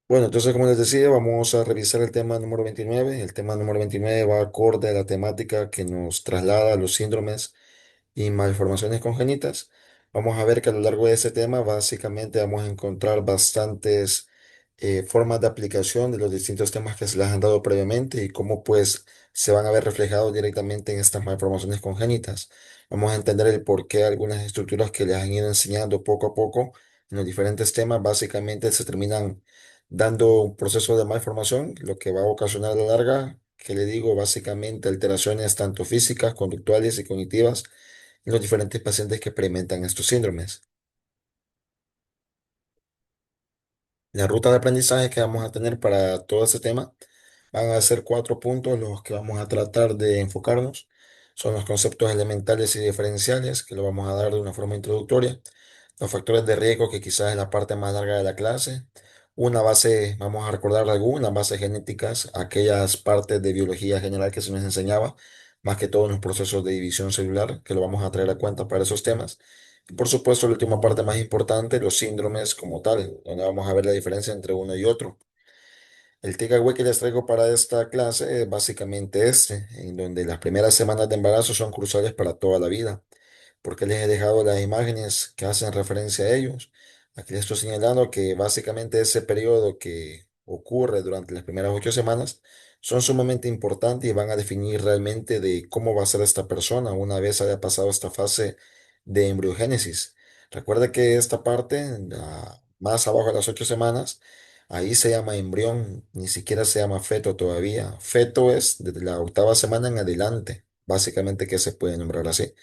Bueno, entonces, como les decía, vamos a revisar el tema número 29. El tema número 29 va acorde a la temática que nos traslada a los síndromes y malformaciones congénitas. Vamos a ver que a lo largo de ese tema básicamente vamos a encontrar bastantes formas de aplicación de los distintos temas que se les han dado previamente y cómo pues se van a ver reflejados directamente en estas malformaciones congénitas. Vamos a entender el por qué algunas estructuras que les han ido enseñando poco a poco en los diferentes temas básicamente se terminan dando un proceso de malformación, lo que va a ocasionar a la larga, que le digo, básicamente alteraciones tanto físicas, conductuales y cognitivas en los diferentes pacientes que experimentan estos síndromes. La ruta de aprendizaje que vamos a tener para todo este tema van a ser cuatro puntos los que vamos a tratar de enfocarnos. Son los conceptos elementales y diferenciales, que lo vamos a dar de una forma introductoria. Los factores de riesgo, que quizás es la parte más larga de la clase. Una base, vamos a recordar algunas bases genéticas, aquellas partes de biología general que se nos enseñaba, más que todo en los procesos de división celular, que lo vamos a traer a cuenta para esos temas. Y por supuesto, la última parte más importante, los síndromes como tal, donde vamos a ver la diferencia entre uno y otro. El takeaway que les traigo para esta clase es básicamente este, en donde las primeras semanas de embarazo son cruciales para toda la vida, porque les he dejado las imágenes que hacen referencia a ellos. Aquí les estoy señalando que básicamente ese periodo que ocurre durante las primeras 8 semanas son sumamente importantes y van a definir realmente de cómo va a ser esta persona una vez haya pasado esta fase de embriogénesis. Recuerda que esta parte, más abajo de las 8 semanas, ahí se llama embrión, ni siquiera se llama feto todavía. Feto es desde la 8ª semana en adelante, básicamente que se puede nombrar así.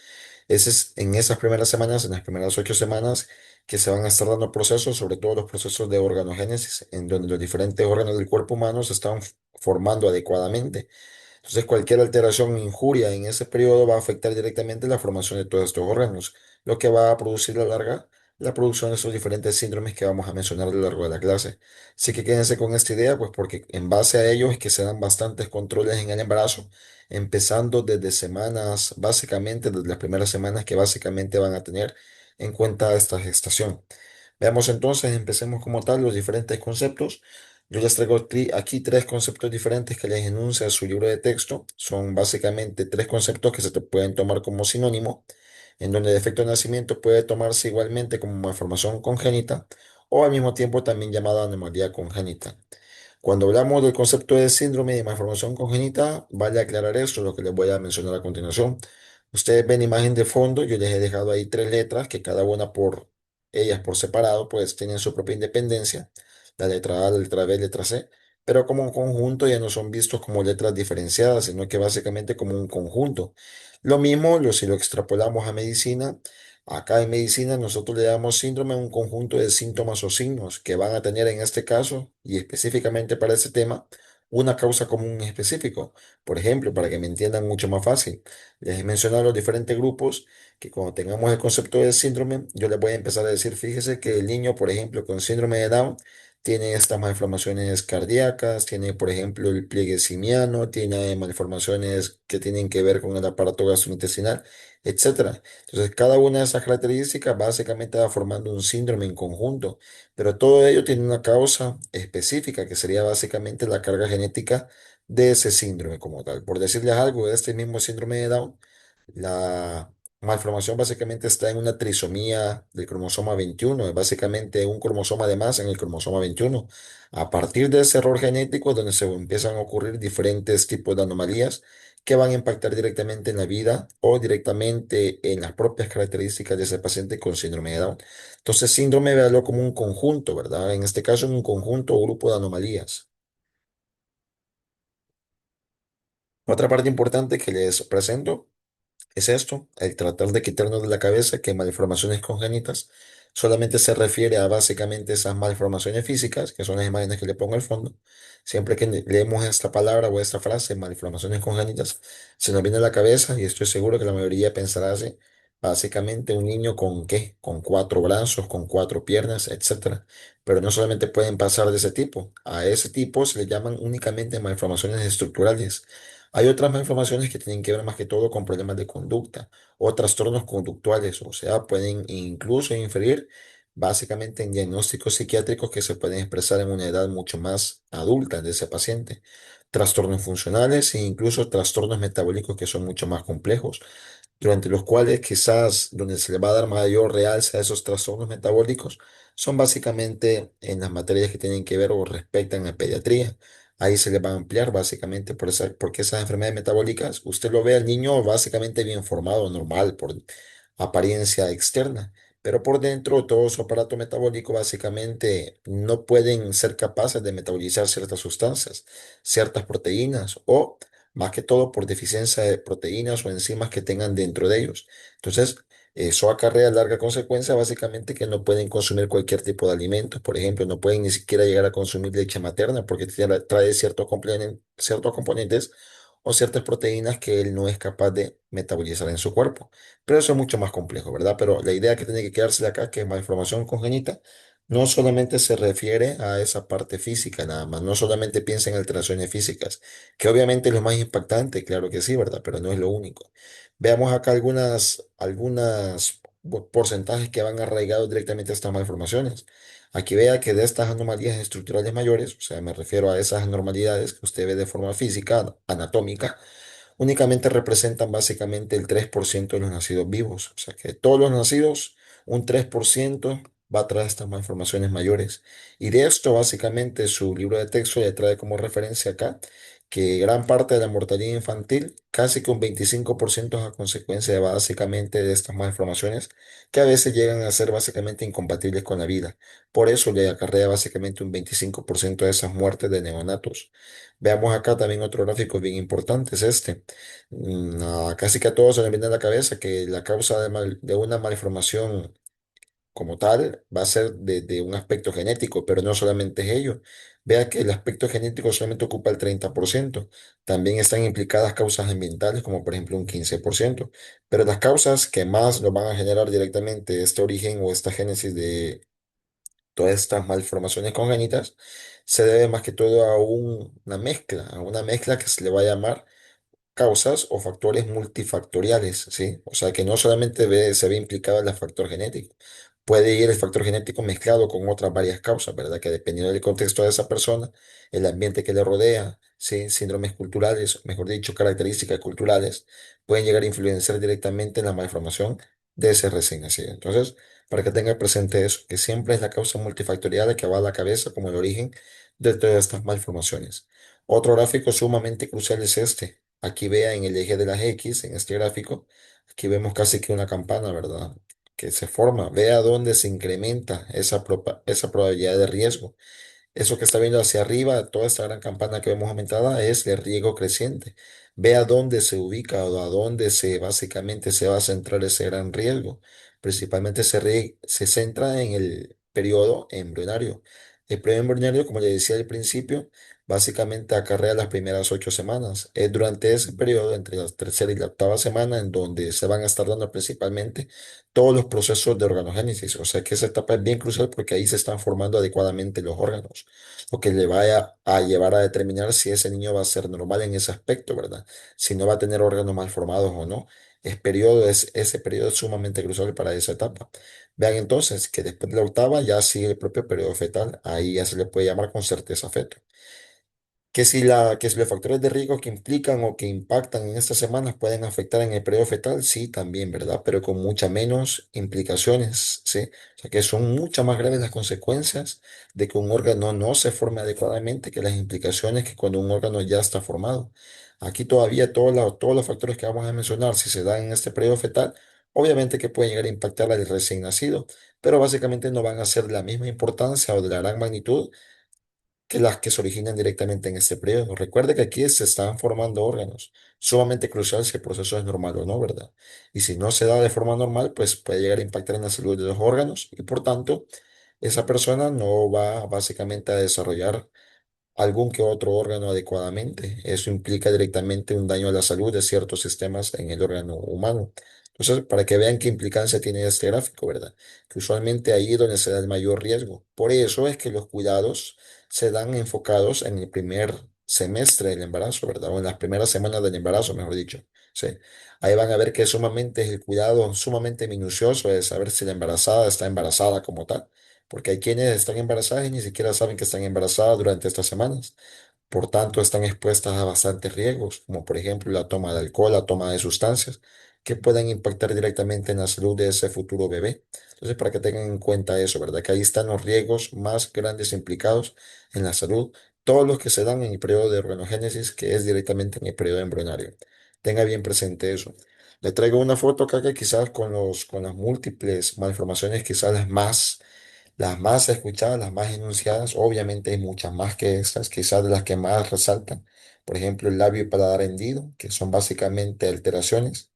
Ese es en esas primeras semanas, en las primeras 8 semanas, que se van a estar dando procesos, sobre todo los procesos de organogénesis, en donde los diferentes órganos del cuerpo humano se están formando adecuadamente. Entonces, cualquier alteración o injuria en ese periodo va a afectar directamente la formación de todos estos órganos, lo que va a producir a la larga la producción de esos diferentes síndromes que vamos a mencionar a lo largo de la clase. Así que quédense con esta idea, pues porque en base a ello es que se dan bastantes controles en el embarazo, empezando desde semanas, básicamente desde las primeras semanas que básicamente van a tener en cuenta esta gestación. Veamos entonces, empecemos como tal los diferentes conceptos. Yo les traigo aquí tres conceptos diferentes que les enuncia su libro de texto. Son básicamente tres conceptos que se te pueden tomar como sinónimo, en donde el defecto de nacimiento puede tomarse igualmente como malformación congénita o al mismo tiempo también llamada anomalía congénita. Cuando hablamos del concepto de síndrome de malformación congénita, vale aclarar esto, lo que les voy a mencionar a continuación. Ustedes ven imagen de fondo, yo les he dejado ahí tres letras que cada una por ellas por separado, pues tienen su propia independencia. La letra A, la letra B, letra C, pero como un conjunto ya no son vistos como letras diferenciadas, sino que básicamente como un conjunto. Lo mismo si lo extrapolamos a medicina. Acá en medicina nosotros le damos síndrome a un conjunto de síntomas o signos que van a tener en este caso y específicamente para este tema una causa común específico. Por ejemplo, para que me entiendan mucho más fácil, les he mencionado los diferentes grupos que cuando tengamos el concepto de síndrome, yo les voy a empezar a decir, fíjese que el niño, por ejemplo, con síndrome de Down, tiene estas malformaciones cardíacas, tiene, por ejemplo, el pliegue simiano, tiene malformaciones que tienen que ver con el aparato gastrointestinal, etcétera. Entonces, cada una de esas características básicamente va formando un síndrome en conjunto, pero todo ello tiene una causa específica, que sería básicamente la carga genética de ese síndrome como tal. Por decirles algo, de este mismo síndrome de Down, la malformación básicamente está en una trisomía del cromosoma 21, es básicamente un cromosoma de más en el cromosoma 21. A partir de ese error genético es donde se empiezan a ocurrir diferentes tipos de anomalías que van a impactar directamente en la vida o directamente en las propias características de ese paciente con síndrome de Down. Entonces, síndrome, véalo como un conjunto, ¿verdad? En este caso, un conjunto o grupo de anomalías. Otra parte importante que les presento es esto, el tratar de quitarnos de la cabeza que malformaciones congénitas solamente se refiere a básicamente esas malformaciones físicas, que son las imágenes que le pongo al fondo. Siempre que leemos esta palabra o esta frase, malformaciones congénitas, se nos viene a la cabeza, y estoy seguro que la mayoría pensará así, básicamente un niño con ¿qué? Con cuatro brazos, con cuatro piernas, etcétera. Pero no solamente pueden pasar de ese tipo, a ese tipo se le llaman únicamente malformaciones estructurales. Hay otras malformaciones que tienen que ver más que todo con problemas de conducta o trastornos conductuales, o sea, pueden incluso inferir básicamente en diagnósticos psiquiátricos que se pueden expresar en una edad mucho más adulta de ese paciente. Trastornos funcionales e incluso trastornos metabólicos que son mucho más complejos, durante los cuales quizás donde se le va a dar mayor realce a esos trastornos metabólicos son básicamente en las materias que tienen que ver o respectan a pediatría. Ahí se le va a ampliar básicamente porque esas enfermedades metabólicas, usted lo ve al niño básicamente bien formado, normal, por apariencia externa, pero por dentro todo su aparato metabólico básicamente no pueden ser capaces de metabolizar ciertas sustancias, ciertas proteínas o más que todo por deficiencia de proteínas o enzimas que tengan dentro de ellos. Entonces, eso acarrea a larga consecuencia básicamente que no pueden consumir cualquier tipo de alimentos. Por ejemplo, no pueden ni siquiera llegar a consumir leche materna porque trae ciertos componentes o ciertas proteínas que él no es capaz de metabolizar en su cuerpo. Pero eso es mucho más complejo, ¿verdad? Pero la idea que tiene que quedarse de acá, que malformación congénita, no solamente se refiere a esa parte física nada más, no solamente piensa en alteraciones físicas, que obviamente es lo más impactante, claro que sí, ¿verdad? Pero no es lo único. Veamos acá algunas porcentajes que van arraigados directamente a estas malformaciones. Aquí vea que de estas anomalías estructurales mayores, o sea, me refiero a esas anormalidades que usted ve de forma física, anatómica, únicamente representan básicamente el 3% de los nacidos vivos. O sea que de todos los nacidos, un 3% va a traer estas malformaciones mayores. Y de esto, básicamente, su libro de texto le trae como referencia acá que gran parte de la mortalidad infantil, casi que un 25% es a consecuencia de básicamente de estas malformaciones, que a veces llegan a ser básicamente incompatibles con la vida. Por eso le acarrea básicamente un 25% de esas muertes de neonatos. Veamos acá también otro gráfico bien importante, es este. Casi que a todos se les viene a la cabeza que la causa de una malformación como tal va a ser de un aspecto genético, pero no solamente es ello. Vea que el aspecto genético solamente ocupa el 30%. También están implicadas causas ambientales, como por ejemplo un 15%. Pero las causas que más lo van a generar directamente este origen o esta génesis de todas estas malformaciones congénitas se debe más que todo a una mezcla que se le va a llamar causas o factores multifactoriales, ¿sí? O sea que no solamente se ve implicado el factor genético, puede ir el factor genético mezclado con otras varias causas, ¿verdad? Que dependiendo del contexto de esa persona, el ambiente que le rodea, ¿sí? Síndromes culturales, mejor dicho, características culturales, pueden llegar a influenciar directamente en la malformación de ese recién nacido. Entonces, para que tenga presente eso, que siempre es la causa multifactorial la que va a la cabeza como el origen de todas estas malformaciones. Otro gráfico sumamente crucial es este. Aquí vea en el eje de las X, en este gráfico, aquí vemos casi que una campana, ¿verdad? Que se forma. Vea dónde se incrementa esa probabilidad de riesgo. Eso que está viendo hacia arriba, toda esta gran campana que vemos aumentada, es el riesgo creciente. Vea dónde se ubica o a dónde básicamente se va a centrar ese gran riesgo. Principalmente se centra en el periodo embrionario. El periodo embrionario, como le decía al principio, básicamente acarrea las primeras 8 semanas. Es durante ese periodo, entre la tercera y la octava semana, en donde se van a estar dando principalmente todos los procesos de organogénesis. O sea que esa etapa es bien crucial porque ahí se están formando adecuadamente los órganos, lo que le vaya a llevar a determinar si ese niño va a ser normal en ese aspecto, ¿verdad? Si no va a tener órganos mal formados o no. Ese periodo es sumamente crucial para esa etapa. Vean entonces que después de la octava ya sigue el propio periodo fetal. Ahí ya se le puede llamar con certeza feto. Que si los factores de riesgo que implican o que impactan en estas semanas pueden afectar en el periodo fetal, sí, también, ¿verdad? Pero con muchas menos implicaciones, ¿sí? O sea que son muchas más graves las consecuencias de que un órgano no se forme adecuadamente que las implicaciones que cuando un órgano ya está formado. Aquí todavía todos los factores que vamos a mencionar, si se dan en este periodo fetal, obviamente que pueden llegar a impactar al recién nacido, pero básicamente no van a ser de la misma importancia o de la gran magnitud que las que se originan directamente en este periodo. Recuerde que aquí se están formando órganos, sumamente crucial si el proceso es normal o no, ¿verdad? Y si no se da de forma normal, pues puede llegar a impactar en la salud de los órganos y por tanto, esa persona no va básicamente a desarrollar algún que otro órgano adecuadamente. Eso implica directamente un daño a la salud de ciertos sistemas en el órgano humano. Entonces, para que vean qué implicancia tiene este gráfico, ¿verdad? Que usualmente ahí es donde se da el mayor riesgo. Por eso es que los cuidados se dan enfocados en el primer semestre del embarazo, ¿verdad? O en las primeras semanas del embarazo, mejor dicho. Sí. Ahí van a ver que sumamente el cuidado sumamente minucioso de saber si la embarazada está embarazada como tal, porque hay quienes están embarazadas y ni siquiera saben que están embarazadas durante estas semanas. Por tanto, están expuestas a bastantes riesgos, como por ejemplo la toma de alcohol, la toma de sustancias, que pueden impactar directamente en la salud de ese futuro bebé. Entonces, para que tengan en cuenta eso, ¿verdad? Que ahí están los riesgos más grandes implicados en la salud, todos los que se dan en el periodo de organogénesis, que es directamente en el periodo embrionario. Tenga bien presente eso. Le traigo una foto acá que quizás con las múltiples malformaciones, quizás las más escuchadas, las más enunciadas, obviamente hay muchas más que estas, quizás de las que más resaltan. Por ejemplo, el labio y paladar hendido, que son básicamente alteraciones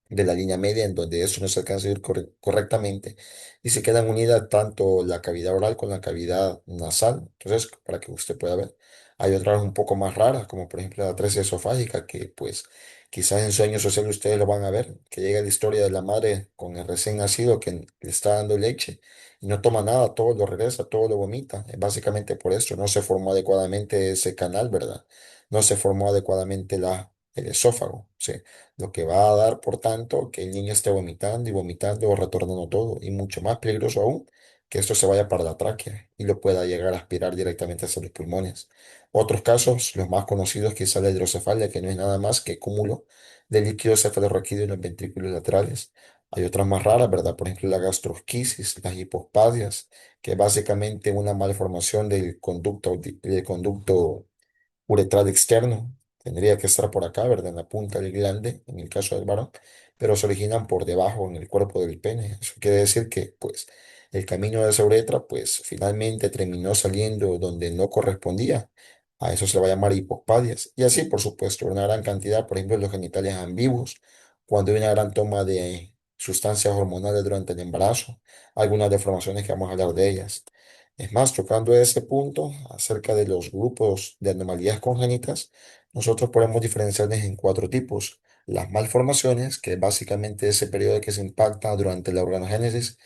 de la línea media en donde eso no se alcanza a ir correctamente y se quedan unidas tanto la cavidad oral con la cavidad nasal. Entonces, para que usted pueda ver, hay otras un poco más raras, como por ejemplo la atresia esofágica, que pues quizás en sueños sociales ustedes lo van a ver, que llega la historia de la madre con el recién nacido que le está dando leche y no toma nada, todo lo regresa, todo lo vomita. Es básicamente por eso, no se formó adecuadamente ese canal, ¿verdad? No se formó adecuadamente el esófago, ¿sí? Lo que va a dar, por tanto, que el niño esté vomitando y vomitando o retornando todo. Y mucho más peligroso aún, que esto se vaya para la tráquea y lo pueda llegar a aspirar directamente hacia los pulmones. Otros casos, los más conocidos, quizá la hidrocefalia, que no es nada más que cúmulo de líquido cefalorraquídeo en los ventrículos laterales. Hay otras más raras, ¿verdad? Por ejemplo, la gastrosquisis, las hipospadias, que es básicamente una malformación del conducto uretral externo. Tendría que estar por acá, ¿verdad? En la punta del glande, en el caso del varón, pero se originan por debajo en el cuerpo del pene. Eso quiere decir que, pues, el camino de esa uretra, pues, finalmente terminó saliendo donde no correspondía. A eso se le va a llamar hipospadias. Y así, por supuesto, una gran cantidad, por ejemplo, los genitales ambiguos, cuando hay una gran toma de sustancias hormonales durante el embarazo, algunas deformaciones que vamos a hablar de ellas. Es más, tocando ese punto acerca de los grupos de anomalías congénitas, nosotros podemos diferenciarles en cuatro tipos. Las malformaciones, que es básicamente ese periodo que se impacta durante la organogénesis.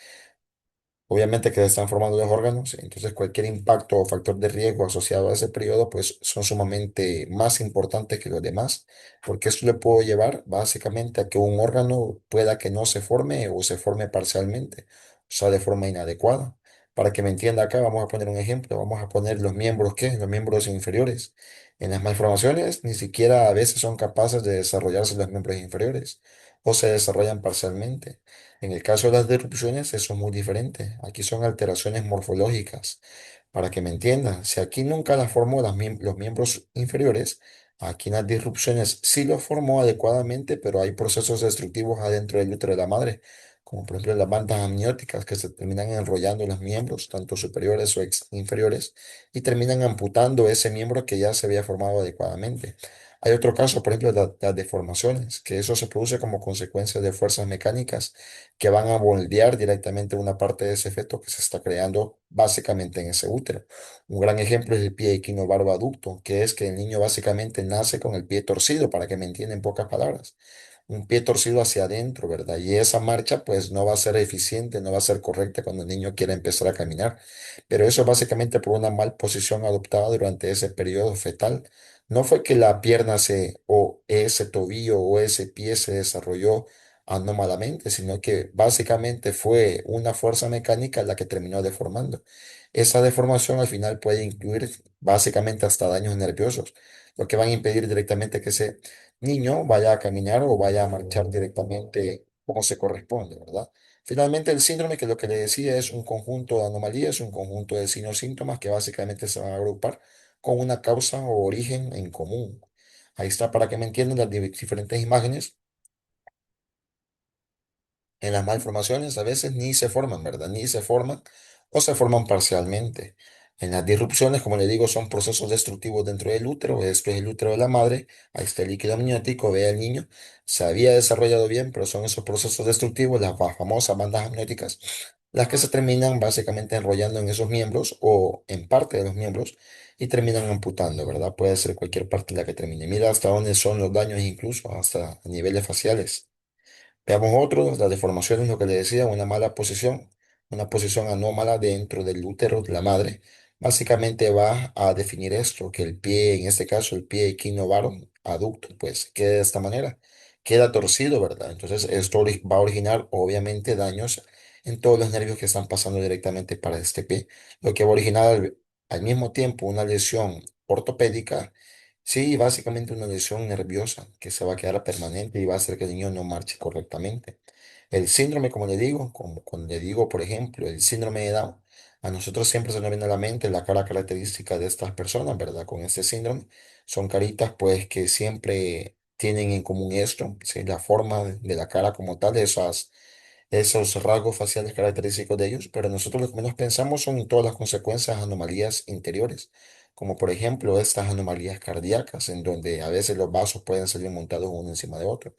Obviamente que se están formando los órganos, entonces cualquier impacto o factor de riesgo asociado a ese periodo, pues son sumamente más importantes que los demás, porque esto le puede llevar básicamente a que un órgano pueda que no se forme o se forme parcialmente, o sea, de forma inadecuada. Para que me entienda acá, vamos a poner un ejemplo, vamos a poner los miembros, ¿qué? Los miembros inferiores. En las malformaciones ni siquiera a veces son capaces de desarrollarse los miembros inferiores o se desarrollan parcialmente. En el caso de las disrupciones, eso es muy diferente. Aquí son alteraciones morfológicas. Para que me entiendan, si aquí nunca las formó los miembros inferiores, aquí en las disrupciones sí los formó adecuadamente, pero hay procesos destructivos adentro del útero de la madre, como por ejemplo las bandas amnióticas que se terminan enrollando en los miembros, tanto superiores o inferiores, y terminan amputando ese miembro que ya se había formado adecuadamente. Hay otro caso, por ejemplo, las deformaciones, que eso se produce como consecuencia de fuerzas mecánicas que van a moldear directamente una parte de ese feto que se está creando básicamente en ese útero. Un gran ejemplo es el pie equinovarvo aducto, que es que el niño básicamente nace con el pie torcido, para que me entiendan en pocas palabras. Un pie torcido hacia adentro, ¿verdad? Y esa marcha pues no va a ser eficiente, no va a ser correcta cuando el niño quiera empezar a caminar. Pero eso es básicamente por una mal posición adoptada durante ese periodo fetal. No fue que la pierna o ese tobillo o ese pie se desarrolló anómalamente, sino que básicamente fue una fuerza mecánica la que terminó deformando. Esa deformación al final puede incluir básicamente hasta daños nerviosos, lo que van a impedir directamente que ese niño vaya a caminar o vaya a marchar directamente como se corresponde, ¿verdad? Finalmente, el síndrome, que lo que le decía es un conjunto de anomalías, un conjunto de signos síntomas que básicamente se van a agrupar con una causa o origen en común. Ahí está para que me entiendan las diferentes imágenes. En las malformaciones a veces ni se forman, ¿verdad? Ni se forman o se forman parcialmente. En las disrupciones, como le digo, son procesos destructivos dentro del útero. Esto es el útero de la madre. Ahí está el líquido amniótico, ve al niño. Se había desarrollado bien, pero son esos procesos destructivos, las famosas bandas amnióticas, las que se terminan básicamente enrollando en esos miembros o en parte de los miembros y terminan amputando, ¿verdad? Puede ser cualquier parte en la que termine. Mira hasta dónde son los daños, incluso hasta a niveles faciales. Veamos otros, las deformaciones, lo que le decía, una posición anómala dentro del útero de la madre. Básicamente va a definir esto, que el pie, en este caso el pie equinovaro aducto, pues quede de esta manera, queda torcido, ¿verdad? Entonces esto va a originar obviamente daños en todos los nervios que están pasando directamente para este pie, lo que va a originar al mismo tiempo una lesión ortopédica, sí, básicamente una lesión nerviosa que se va a quedar permanente y va a hacer que el niño no marche correctamente. El síndrome, como le digo, como cuando le digo, por ejemplo, el síndrome de Down, a nosotros siempre se nos viene a la mente la cara característica de estas personas, ¿verdad? Con este síndrome, son caritas pues que siempre tienen en común esto, ¿sí? La forma de la cara como tal, esos rasgos faciales característicos de ellos, pero nosotros lo que menos pensamos son en todas las consecuencias, anomalías interiores, como por ejemplo estas anomalías cardíacas, en donde a veces los vasos pueden salir montados uno encima de otro.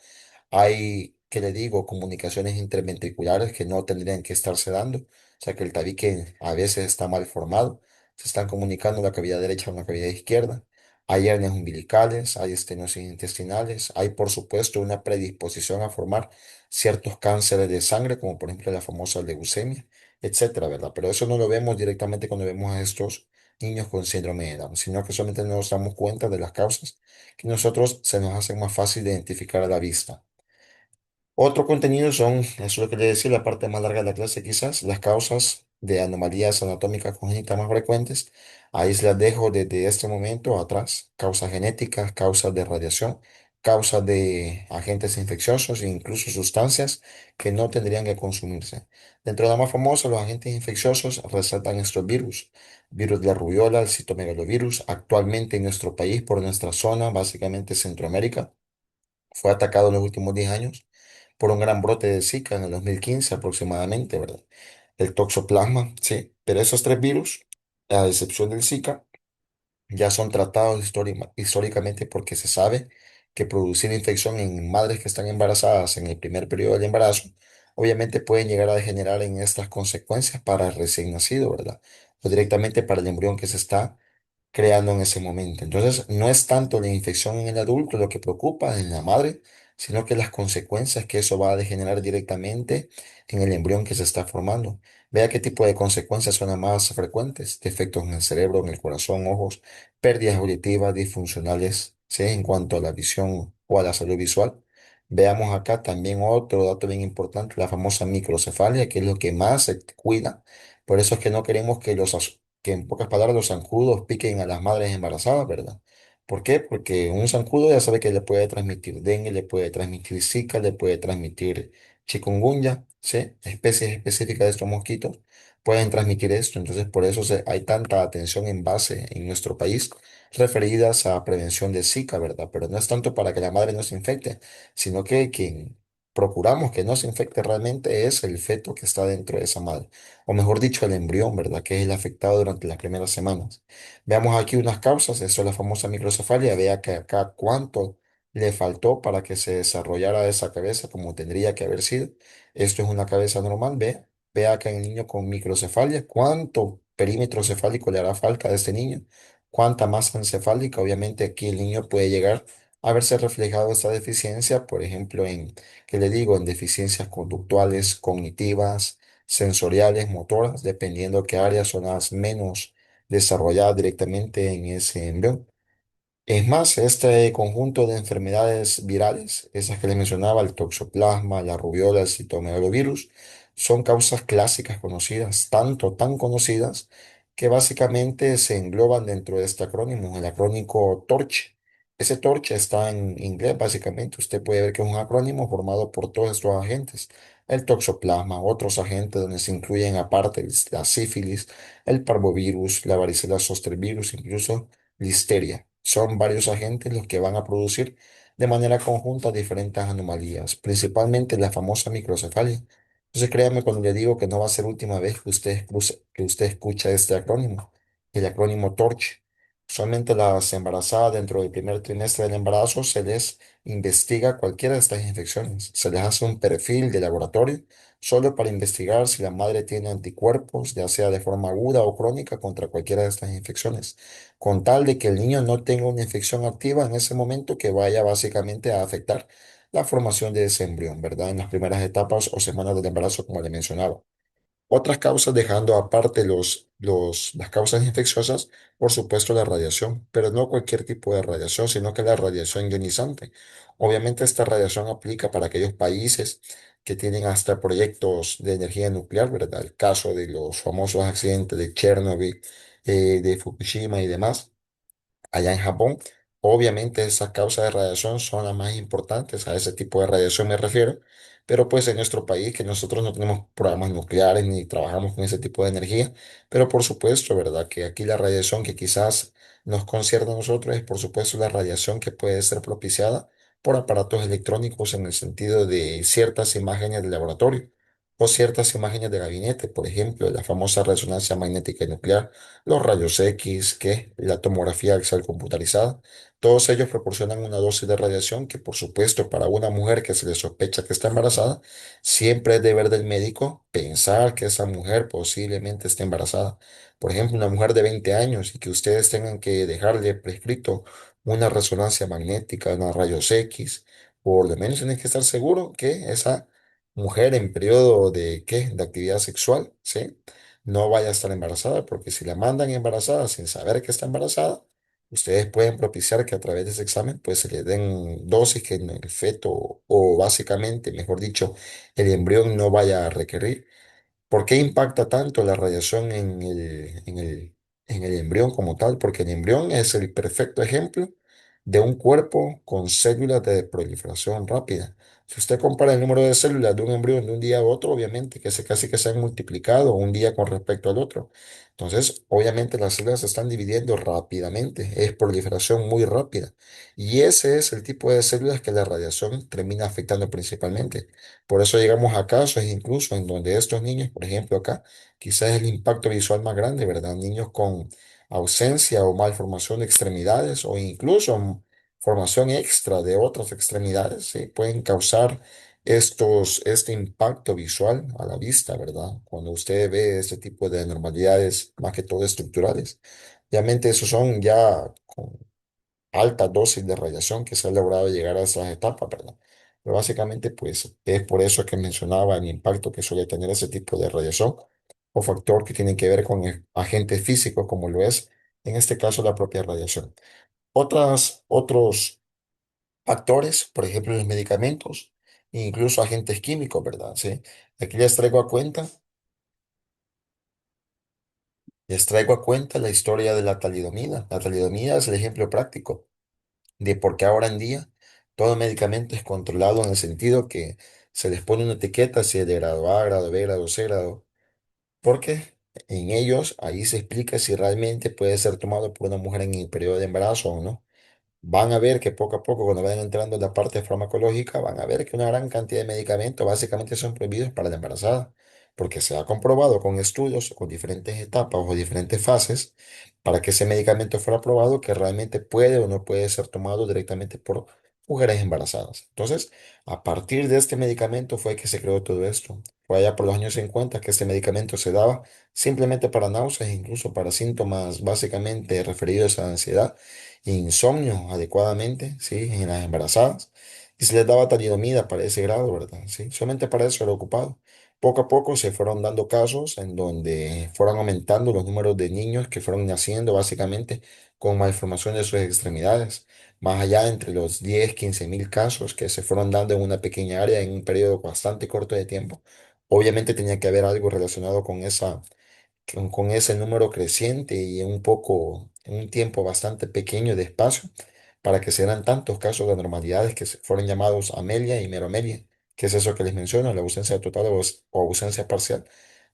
Hay, ¿que le digo?, comunicaciones interventriculares que no tendrían que estarse dando, o sea que el tabique a veces está mal formado, se están comunicando la cavidad derecha con la cavidad izquierda. Hay hernias umbilicales, hay estenosis intestinales, hay por supuesto una predisposición a formar ciertos cánceres de sangre, como por ejemplo la famosa leucemia, etcétera, ¿verdad? Pero eso no lo vemos directamente cuando vemos a estos niños con síndrome de Down, sino que solamente nos damos cuenta de las causas que nosotros se nos hace más fácil de identificar a la vista. Otro contenido son, eso es lo que le decía, la parte más larga de la clase quizás, las causas de anomalías anatómicas congénitas más frecuentes. Ahí se las dejo desde este momento atrás. Causas genéticas, causas de radiación, causas de agentes infecciosos e incluso sustancias que no tendrían que consumirse. Dentro de la más famosa, los agentes infecciosos resaltan estos virus. Virus de la rubiola, el citomegalovirus, actualmente en nuestro país, por nuestra zona, básicamente Centroamérica fue atacado en los últimos 10 años por un gran brote de Zika en el 2015 aproximadamente, ¿verdad? El toxoplasma, sí, pero esos tres virus, a excepción del Zika, ya son tratados históricamente porque se sabe que producir infección en madres que están embarazadas en el primer periodo del embarazo, obviamente pueden llegar a degenerar en estas consecuencias para el recién nacido, ¿verdad? O directamente para el embrión que se está creando en ese momento. Entonces, no es tanto la infección en el adulto lo que preocupa en la madre, sino que las consecuencias que eso va a degenerar directamente en el embrión que se está formando. Vea qué tipo de consecuencias son las más frecuentes: defectos en el cerebro, en el corazón, ojos, pérdidas auditivas, disfuncionales, ¿sí? En cuanto a la visión o a la salud visual. Veamos acá también otro dato bien importante, la famosa microcefalia, que es lo que más se cuida. Por eso es que no queremos que que en pocas palabras los zancudos piquen a las madres embarazadas, ¿verdad? ¿Por qué? Porque un zancudo ya sabe que le puede transmitir dengue, le puede transmitir Zika, le puede transmitir chikungunya, ¿sí? Especies específicas de estos mosquitos pueden transmitir esto. Entonces, por eso hay tanta atención en base en nuestro país referidas a prevención de Zika, ¿verdad? Pero no es tanto para que la madre no se infecte, sino que quien procuramos que no se infecte realmente es el feto que está dentro de esa madre, o mejor dicho, el embrión, ¿verdad? Que es el afectado durante las primeras semanas. Veamos aquí unas causas, eso es la famosa microcefalia, vea que acá cuánto le faltó para que se desarrollara esa cabeza como tendría que haber sido. Esto es una cabeza normal, vea que en el niño con microcefalia, cuánto perímetro cefálico le hará falta a este niño, cuánta masa encefálica. Obviamente aquí el niño puede llegar a verse reflejado esta deficiencia, por ejemplo, en, ¿qué le digo?, en deficiencias conductuales, cognitivas, sensoriales, motoras, dependiendo qué áreas son las menos desarrolladas directamente en ese embrión. Es más, este conjunto de enfermedades virales, esas que les mencionaba, el toxoplasma, la rubiola, el citomegalovirus, son causas clásicas conocidas, tanto tan conocidas que básicamente se engloban dentro de este acrónimo, el acrónimo TORCH. Ese TORCH está en inglés, básicamente. Usted puede ver que es un acrónimo formado por todos estos agentes. El toxoplasma, otros agentes donde se incluyen aparte la sífilis, el parvovirus, la varicela zoster virus, incluso listeria. Son varios agentes los que van a producir de manera conjunta diferentes anomalías, principalmente la famosa microcefalia. Entonces créame cuando le digo que no va a ser última vez que que usted escucha este acrónimo, el acrónimo TORCH. Solamente las embarazadas dentro del primer trimestre del embarazo se les investiga cualquiera de estas infecciones. Se les hace un perfil de laboratorio solo para investigar si la madre tiene anticuerpos, ya sea de forma aguda o crónica, contra cualquiera de estas infecciones, con tal de que el niño no tenga una infección activa en ese momento que vaya básicamente a afectar la formación de ese embrión, ¿verdad? En las primeras etapas o semanas del embarazo, como le mencionaba. Otras causas, dejando aparte las causas infecciosas, por supuesto la radiación, pero no cualquier tipo de radiación, sino que la radiación ionizante. Obviamente esta radiación aplica para aquellos países que tienen hasta proyectos de energía nuclear, ¿verdad? El caso de los famosos accidentes de Chernobyl, de Fukushima y demás allá en Japón. Obviamente esas causas de radiación son las más importantes, a ese tipo de radiación me refiero, pero pues en nuestro país que nosotros no tenemos programas nucleares ni trabajamos con ese tipo de energía, pero por supuesto, ¿verdad? Que aquí la radiación que quizás nos concierne a nosotros es por supuesto la radiación que puede ser propiciada por aparatos electrónicos en el sentido de ciertas imágenes de laboratorio o ciertas imágenes de gabinete, por ejemplo, la famosa resonancia magnética nuclear, los rayos X, que la tomografía axial computarizada, todos ellos proporcionan una dosis de radiación que, por supuesto, para una mujer que se le sospecha que está embarazada, siempre es deber del médico pensar que esa mujer posiblemente esté embarazada. Por ejemplo, una mujer de 20 años y que ustedes tengan que dejarle prescrito una resonancia magnética, unos rayos X, por lo menos tienen que estar seguros que esa mujer en periodo de, ¿qué? De actividad sexual, ¿sí? No vaya a estar embarazada, porque si la mandan embarazada sin saber que está embarazada, ustedes pueden propiciar que a través de ese examen pues se le den dosis que el feto o básicamente, mejor dicho, el embrión no vaya a requerir. ¿Por qué impacta tanto la radiación en el embrión como tal? Porque el embrión es el perfecto ejemplo de un cuerpo con células de proliferación rápida. Si usted compara el número de células de un embrión de un día a otro, obviamente que se casi que se han multiplicado un día con respecto al otro. Entonces, obviamente las células se están dividiendo rápidamente, es proliferación muy rápida. Y ese es el tipo de células que la radiación termina afectando principalmente. Por eso llegamos a casos incluso en donde estos niños, por ejemplo acá, quizás es el impacto visual más grande, ¿verdad? Niños con ausencia o malformación de extremidades o incluso formación extra de otras extremidades, ¿sí? Pueden causar este impacto visual a la vista, ¿verdad? Cuando usted ve este tipo de anormalidades, más que todo estructurales. Obviamente esos son ya alta dosis de radiación que se ha logrado llegar a esas etapas, ¿verdad? Pero básicamente, pues es por eso que mencionaba el impacto que suele tener ese tipo de radiación o factor que tiene que ver con el agente físico, como lo es, en este caso, la propia radiación. Otros factores, por ejemplo, los medicamentos, e incluso agentes químicos, ¿verdad? Sí. Aquí les traigo a cuenta la historia de la talidomida. La talidomida es el ejemplo práctico de por qué ahora en día todo medicamento es controlado en el sentido que se les pone una etiqueta si es de grado A, grado B, grado C, grado, porque en ellos ahí se explica si realmente puede ser tomado por una mujer en el periodo de embarazo o no. Van a ver que poco a poco, cuando vayan entrando en la parte farmacológica, van a ver que una gran cantidad de medicamentos básicamente son prohibidos para la embarazada, porque se ha comprobado con estudios, con diferentes etapas o diferentes fases, para que ese medicamento fuera aprobado, que realmente puede o no puede ser tomado directamente por mujeres embarazadas. Entonces, a partir de este medicamento fue que se creó todo esto. Fue allá por los años 50 que este medicamento se daba simplemente para náuseas, incluso para síntomas básicamente referidos a ansiedad insomnio adecuadamente, ¿sí? En las embarazadas. Y se les daba talidomida para ese grado, ¿verdad? Sí, solamente para eso era ocupado. Poco a poco se fueron dando casos en donde fueron aumentando los números de niños que fueron naciendo básicamente con malformación de sus extremidades. Más allá entre los 10, 15 mil casos que se fueron dando en una pequeña área en un periodo bastante corto de tiempo. Obviamente tenía que haber algo relacionado con ese número creciente y en un tiempo bastante pequeño de espacio, para que se dan tantos casos de anormalidades que fueron llamados amelia y meromelia, que es eso que les menciono, la ausencia total o ausencia parcial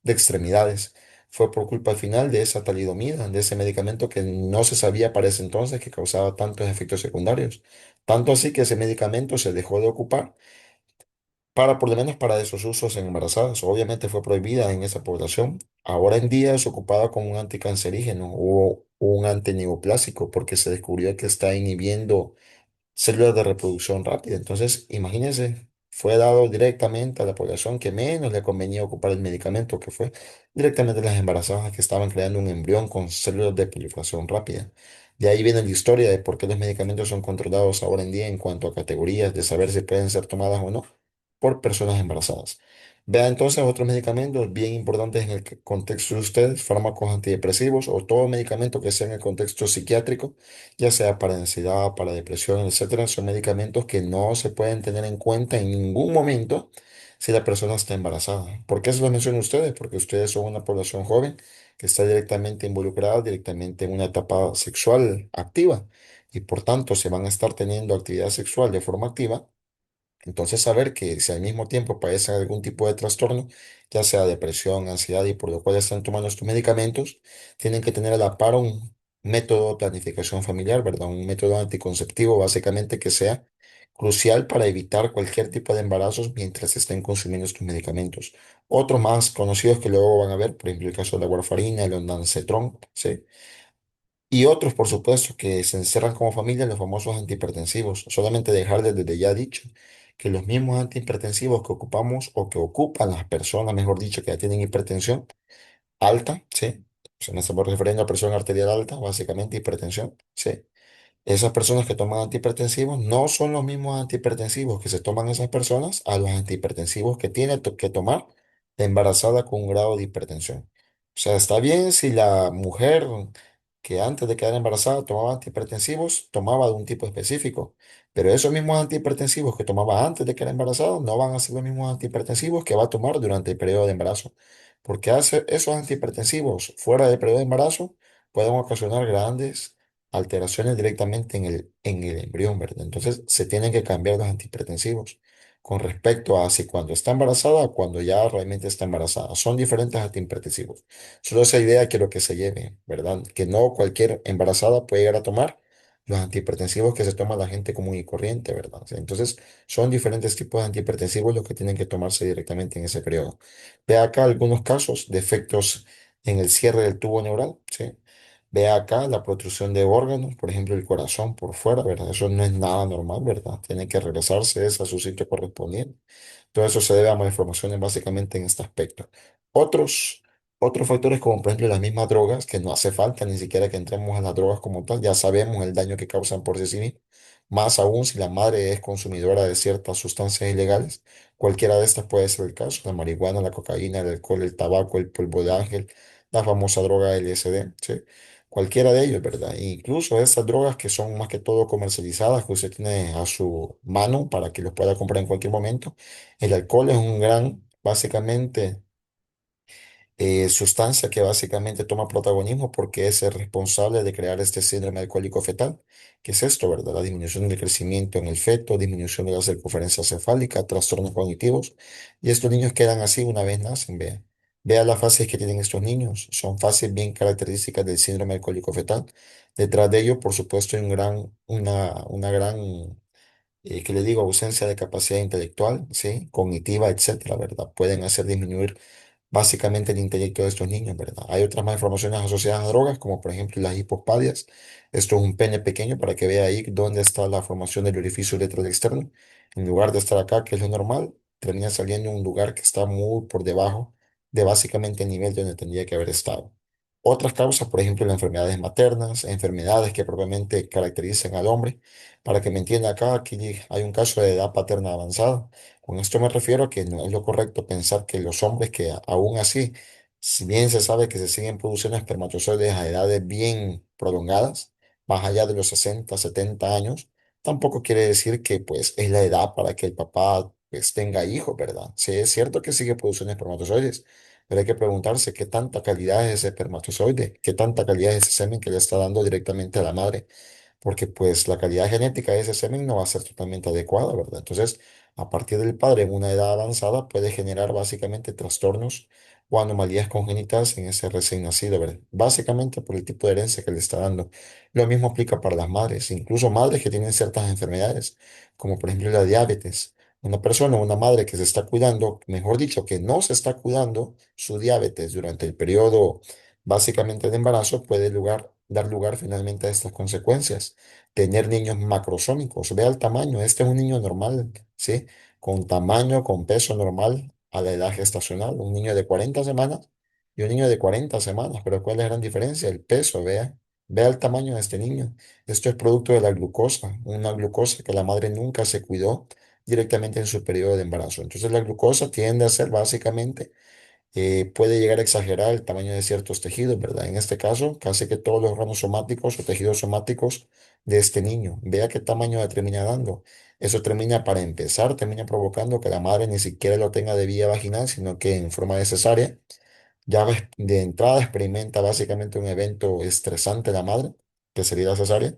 de extremidades. Fue por culpa al final de esa talidomida, de ese medicamento que no se sabía para ese entonces que causaba tantos efectos secundarios. Tanto así que ese medicamento se dejó de ocupar por lo menos para esos usos en embarazadas. Obviamente fue prohibida en esa población. Ahora en día es ocupada como un anticancerígeno o un antineoplásico porque se descubrió que está inhibiendo células de reproducción rápida. Entonces, imagínense, fue dado directamente a la población que menos le convenía ocupar el medicamento, que fue directamente las embarazadas que estaban creando un embrión con células de proliferación rápida. De ahí viene la historia de por qué los medicamentos son controlados ahora en día en cuanto a categorías de saber si pueden ser tomadas o no por personas embarazadas. Vea entonces otros medicamentos bien importantes en el contexto de ustedes, fármacos antidepresivos o todo medicamento que sea en el contexto psiquiátrico, ya sea para ansiedad, para depresión, etcétera, son medicamentos que no se pueden tener en cuenta en ningún momento si la persona está embarazada. ¿Por qué se los menciono a ustedes? Porque ustedes son una población joven que está directamente involucrada directamente en una etapa sexual activa y por tanto se van a estar teniendo actividad sexual de forma activa. Entonces, saber que si al mismo tiempo padecen algún tipo de trastorno, ya sea depresión, ansiedad y por lo cual están tomando estos medicamentos, tienen que tener a la par un método de planificación familiar, ¿verdad? Un método anticonceptivo básicamente que sea crucial para evitar cualquier tipo de embarazos mientras estén consumiendo estos medicamentos. Otros más conocidos que luego van a ver, por ejemplo, el caso de la warfarina, el ondansetron, ¿sí? Y otros, por supuesto, que se encerran como familia, los famosos antihipertensivos. Solamente dejarles desde ya dicho que los mismos antihipertensivos que ocupamos o que ocupan las personas, mejor dicho, que ya tienen hipertensión alta, ¿sí? O sea, me estamos refiriendo a presión arterial alta, básicamente hipertensión, ¿sí? Esas personas que toman antihipertensivos no son los mismos antihipertensivos que se toman esas personas a los antihipertensivos que tiene que tomar la embarazada con un grado de hipertensión. O sea, está bien si la mujer que antes de quedar embarazada tomaba antihipertensivos, tomaba de un tipo específico, pero esos mismos antihipertensivos que tomaba antes de quedar embarazada no van a ser los mismos antihipertensivos que va a tomar durante el periodo de embarazo, porque esos antihipertensivos fuera del periodo de embarazo pueden ocasionar grandes alteraciones directamente en el embrión, ¿verdad? Entonces se tienen que cambiar los antihipertensivos con respecto a si cuando está embarazada o cuando ya realmente está embarazada. Son diferentes antihipertensivos. Solo esa idea quiero que se lleve, ¿verdad? Que no cualquier embarazada puede llegar a tomar los antihipertensivos que se toma la gente común y corriente, ¿verdad? O sea, entonces son diferentes tipos de antihipertensivos los que tienen que tomarse directamente en ese periodo. Ve acá algunos casos de efectos en el cierre del tubo neural, ¿sí? Ve acá la protrusión de órganos, por ejemplo, el corazón por fuera, ¿verdad? Eso no es nada normal, ¿verdad? Tiene que regresarse a su sitio correspondiente. Todo eso se debe a malformaciones básicamente en este aspecto. Otros, otros factores como por ejemplo las mismas drogas, que no hace falta ni siquiera que entremos a las drogas como tal, ya sabemos el daño que causan por sí mismas. Más aún si la madre es consumidora de ciertas sustancias ilegales, cualquiera de estas puede ser el caso, la marihuana, la cocaína, el alcohol, el tabaco, el polvo de ángel, la famosa droga LSD, ¿sí? Cualquiera de ellos, ¿verdad? Incluso esas drogas que son más que todo comercializadas, que usted tiene a su mano para que los pueda comprar en cualquier momento. El alcohol es un gran, básicamente, sustancia que básicamente toma protagonismo porque es el responsable de crear este síndrome alcohólico fetal. ¿Qué es esto, verdad? La disminución del crecimiento en el feto, disminución de la circunferencia cefálica, trastornos cognitivos. Y estos niños quedan así una vez nacen, vea. Vea las fases que tienen estos niños. Son fases bien características del síndrome alcohólico fetal. Detrás de ello, por supuesto, hay una gran ¿qué le digo? Ausencia de capacidad intelectual, ¿sí? Cognitiva, etcétera, ¿verdad? Pueden hacer disminuir básicamente el intelecto de estos niños, ¿verdad? Hay otras malformaciones asociadas a drogas, como por ejemplo las hipospadias. Esto es un pene pequeño para que vea ahí dónde está la formación del orificio uretral externo. En lugar de estar acá, que es lo normal, termina saliendo en un lugar que está muy por debajo de básicamente el nivel donde tendría que haber estado. Otras causas, por ejemplo, las enfermedades maternas, enfermedades que propiamente caracterizan al hombre. Para que me entienda acá, aquí hay un caso de edad paterna avanzada. Con esto me refiero a que no es lo correcto pensar que los hombres que aún así, si bien se sabe que se siguen produciendo espermatozoides a edades bien prolongadas, más allá de los 60, 70 años, tampoco quiere decir que pues es la edad para que el papá pues tenga hijos, ¿verdad? Sí, es cierto que sigue produciendo espermatozoides, pero hay que preguntarse qué tanta calidad es ese espermatozoide, qué tanta calidad es ese semen que le está dando directamente a la madre porque pues la calidad genética de ese semen no va a ser totalmente adecuada, ¿verdad? Entonces, a partir del padre en una edad avanzada puede generar básicamente trastornos o anomalías congénitas en ese recién nacido, ¿verdad? Básicamente por el tipo de herencia que le está dando. Lo mismo aplica para las madres, incluso madres que tienen ciertas enfermedades, como por ejemplo la diabetes. Una persona, una madre que se está cuidando, mejor dicho, que no se está cuidando su diabetes durante el periodo básicamente de embarazo puede dar lugar finalmente a estas consecuencias. Tener niños macrosómicos, vea el tamaño, este es un niño normal, ¿sí? Con tamaño, con peso normal a la edad gestacional, un niño de 40 semanas y un niño de 40 semanas, pero ¿cuál es la gran diferencia? El peso, vea el tamaño de este niño. Esto es producto de la glucosa, una glucosa que la madre nunca se cuidó directamente en su periodo de embarazo. Entonces la glucosa tiende a ser básicamente puede llegar a exagerar el tamaño de ciertos tejidos, ¿verdad? En este caso, casi que todos los órganos somáticos o tejidos somáticos de este niño. Vea qué tamaño le termina dando. Eso termina, para empezar, termina provocando que la madre ni siquiera lo tenga de vía vaginal, sino que en forma de cesárea. Ya de entrada experimenta básicamente un evento estresante la madre, que sería la cesárea.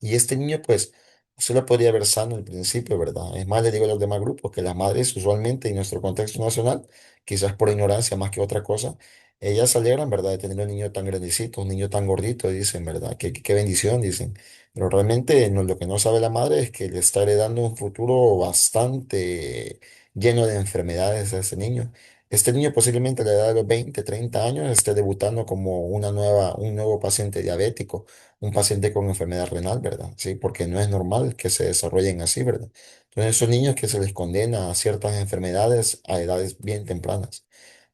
Y este niño, pues, se lo podría ver sano al principio, ¿verdad? Es más, le digo a los demás grupos que las madres, usualmente en nuestro contexto nacional, quizás por ignorancia más que otra cosa, ellas se alegran, ¿verdad?, de tener un niño tan grandecito, un niño tan gordito, dicen, ¿verdad? Qué bendición, dicen. Pero realmente lo que no sabe la madre es que le está heredando un futuro bastante lleno de enfermedades a ese niño. Este niño posiblemente a la edad de los 20, 30 años esté debutando como un nuevo paciente diabético, un paciente con enfermedad renal, ¿verdad? Sí, porque no es normal que se desarrollen así, ¿verdad? Entonces, esos niños que se les condena a ciertas enfermedades a edades bien tempranas.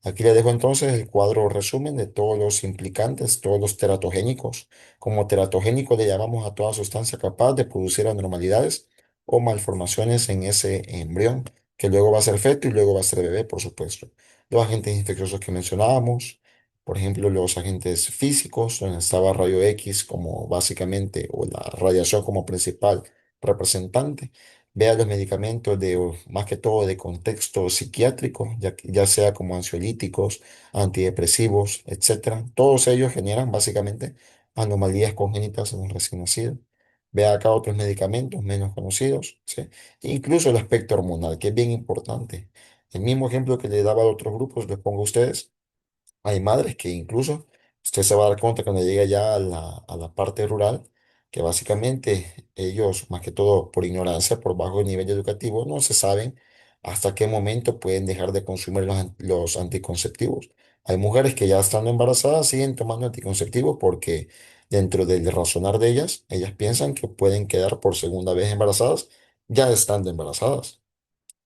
Aquí le dejo entonces el cuadro resumen de todos los implicantes, todos los teratogénicos. Como teratogénico le llamamos a toda sustancia capaz de producir anormalidades o malformaciones en ese embrión, que luego va a ser feto y luego va a ser bebé, por supuesto. Los agentes infecciosos que mencionábamos, por ejemplo, los agentes físicos, donde estaba rayo X como básicamente, o la radiación como principal representante. Vea los medicamentos o más que todo de contexto psiquiátrico, ya sea como ansiolíticos, antidepresivos, etcétera. Todos ellos generan básicamente anomalías congénitas en un recién nacido. Vea acá otros medicamentos menos conocidos, ¿sí? Incluso el aspecto hormonal, que es bien importante. El mismo ejemplo que le daba a otros grupos, les pongo a ustedes. Hay madres que incluso usted se va a dar cuenta cuando llega ya a la parte rural, que básicamente ellos, más que todo por ignorancia, por bajo nivel educativo, no se saben hasta qué momento pueden dejar de consumir los anticonceptivos. Hay mujeres que ya estando embarazadas siguen tomando anticonceptivos porque dentro del razonar de ellas, ellas piensan que pueden quedar por segunda vez embarazadas ya estando embarazadas.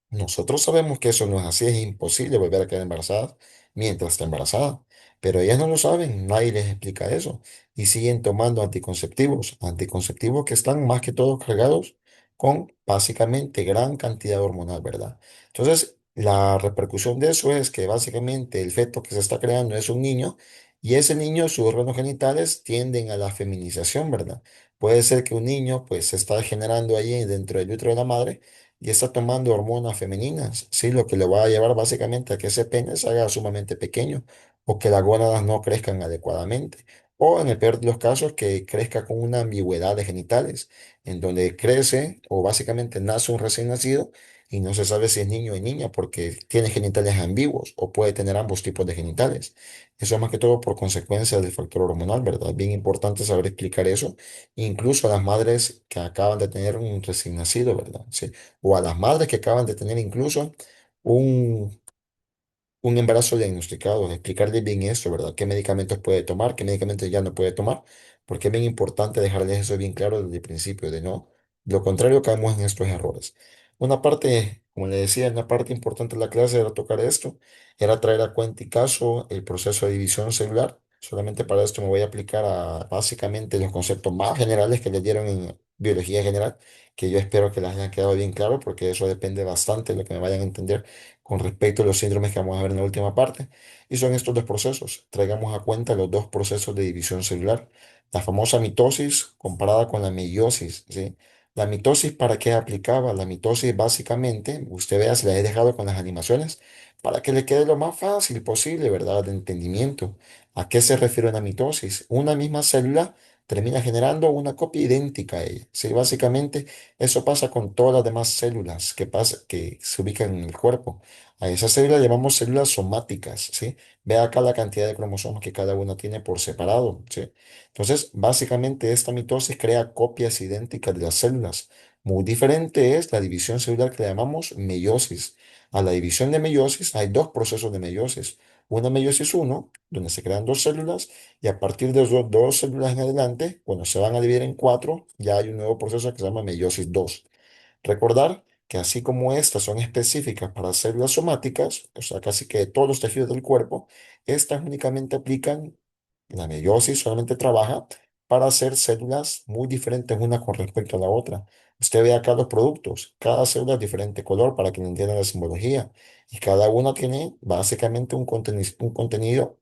Nosotros sabemos que eso no es así, es imposible volver a quedar embarazada mientras está embarazada, pero ellas no lo saben, nadie les explica eso y siguen tomando anticonceptivos, anticonceptivos que están más que todo cargados con básicamente gran cantidad de hormonal, ¿verdad? Entonces, la repercusión de eso es que básicamente el feto que se está creando es un niño y ese niño, sus órganos genitales tienden a la feminización, ¿verdad? Puede ser que un niño pues se está generando ahí dentro del útero de la madre y está tomando hormonas femeninas, ¿sí? Lo que le va a llevar básicamente a que ese pene se haga sumamente pequeño o que las gónadas no crezcan adecuadamente. O en el peor de los casos, que crezca con una ambigüedad de genitales, en donde crece o básicamente nace un recién nacido y no se sabe si es niño o niña porque tiene genitales ambiguos o puede tener ambos tipos de genitales. Eso es más que todo por consecuencia del factor hormonal, ¿verdad? Bien importante saber explicar eso, incluso a las madres que acaban de tener un recién nacido, ¿verdad? Sí, o a las madres que acaban de tener incluso un, un embarazo diagnosticado, explicarles bien esto, ¿verdad? ¿Qué medicamentos puede tomar, qué medicamentos ya no puede tomar? Porque es bien importante dejarles eso bien claro desde el principio, de no, lo contrario caemos en estos errores. Una parte, como le decía, una parte importante de la clase era tocar esto, era traer a cuenta y caso el proceso de división celular. Solamente para esto me voy a aplicar a básicamente los conceptos más generales que les dieron en biología general, que yo espero que les hayan quedado bien claro, porque eso depende bastante de lo que me vayan a entender con respecto a los síndromes que vamos a ver en la última parte. Y son estos dos procesos. Traigamos a cuenta los dos procesos de división celular. La famosa mitosis comparada con la meiosis, ¿sí? La mitosis, ¿para qué aplicaba? La mitosis básicamente, usted vea, se la he dejado con las animaciones, para que le quede lo más fácil posible, ¿verdad? De entendimiento. ¿A qué se refiere una mitosis? Una misma célula termina generando una copia idéntica a ella. ¿Sí? Básicamente, eso pasa con todas las demás células que se ubican en el cuerpo. A esas células llamamos células somáticas, ¿sí? Ve acá la cantidad de cromosomas que cada una tiene por separado, ¿sí? Entonces, básicamente esta mitosis crea copias idénticas de las células. Muy diferente es la división celular que le llamamos meiosis. A la división de meiosis hay dos procesos de meiosis. Una meiosis uno, donde se crean dos células, y a partir de dos células en adelante, cuando se van a dividir en cuatro, ya hay un nuevo proceso que se llama meiosis 2. Recordar que así como estas son específicas para células somáticas, o sea, casi que todos los tejidos del cuerpo, estas únicamente aplican, la meiosis solamente trabaja para hacer células muy diferentes una con respecto a la otra. Usted ve acá los productos, cada célula es diferente color para que entiendan la simbología y cada una tiene básicamente un contenido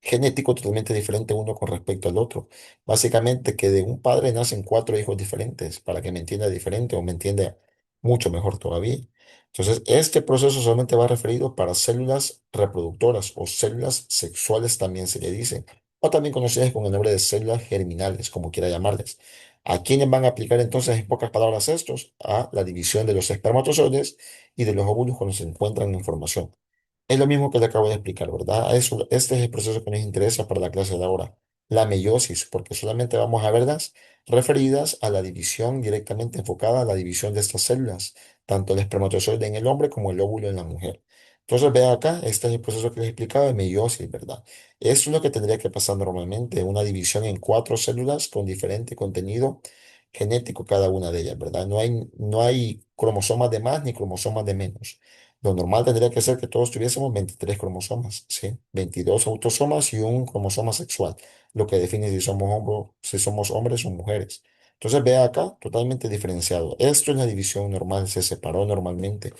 genético totalmente diferente uno con respecto al otro. Básicamente que de un padre nacen cuatro hijos diferentes, para que me entienda diferente o me entienda mucho mejor todavía. Entonces, este proceso solamente va referido para células reproductoras o células sexuales también se le dice, o también conocidas con el nombre de células germinales, como quiera llamarles. ¿A quiénes van a aplicar entonces, en pocas palabras, estos? A la división de los espermatozoides y de los óvulos cuando se encuentran en formación. Es lo mismo que le acabo de explicar, ¿verdad? Este es el proceso que nos interesa para la clase de ahora, la meiosis, porque solamente vamos a verlas referidas a la división directamente enfocada a la división de estas células, tanto el espermatozoide en el hombre como el óvulo en la mujer. Entonces, vea acá, este es el proceso que les explicaba de meiosis, ¿verdad? Eso es lo que tendría que pasar normalmente, una división en cuatro células con diferente contenido genético cada una de ellas, ¿verdad? No hay cromosomas de más ni cromosomas de menos. Lo normal tendría que ser que todos tuviésemos 23 cromosomas, ¿sí? 22 autosomas y un cromosoma sexual, lo que define si somos hombres o mujeres. Entonces, vea acá, totalmente diferenciado. Esto es la división normal, se separó normalmente.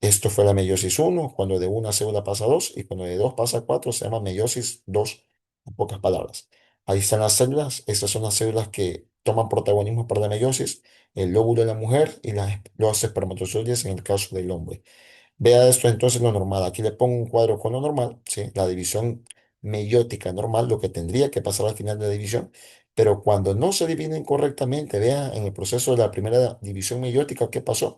Esto fue la meiosis uno cuando de una célula pasa a 2, y cuando de 2 pasa a 4 se llama meiosis 2 en pocas palabras. Ahí están las células, estas son las células que toman protagonismo para la meiosis, el óvulo de la mujer y los espermatozoides en el caso del hombre. Vea esto entonces lo normal. Aquí le pongo un cuadro con lo normal, ¿sí? La división meiótica normal, lo que tendría que pasar al final de la división. Pero cuando no se dividen correctamente, vea en el proceso de la primera división meiótica, ¿qué pasó?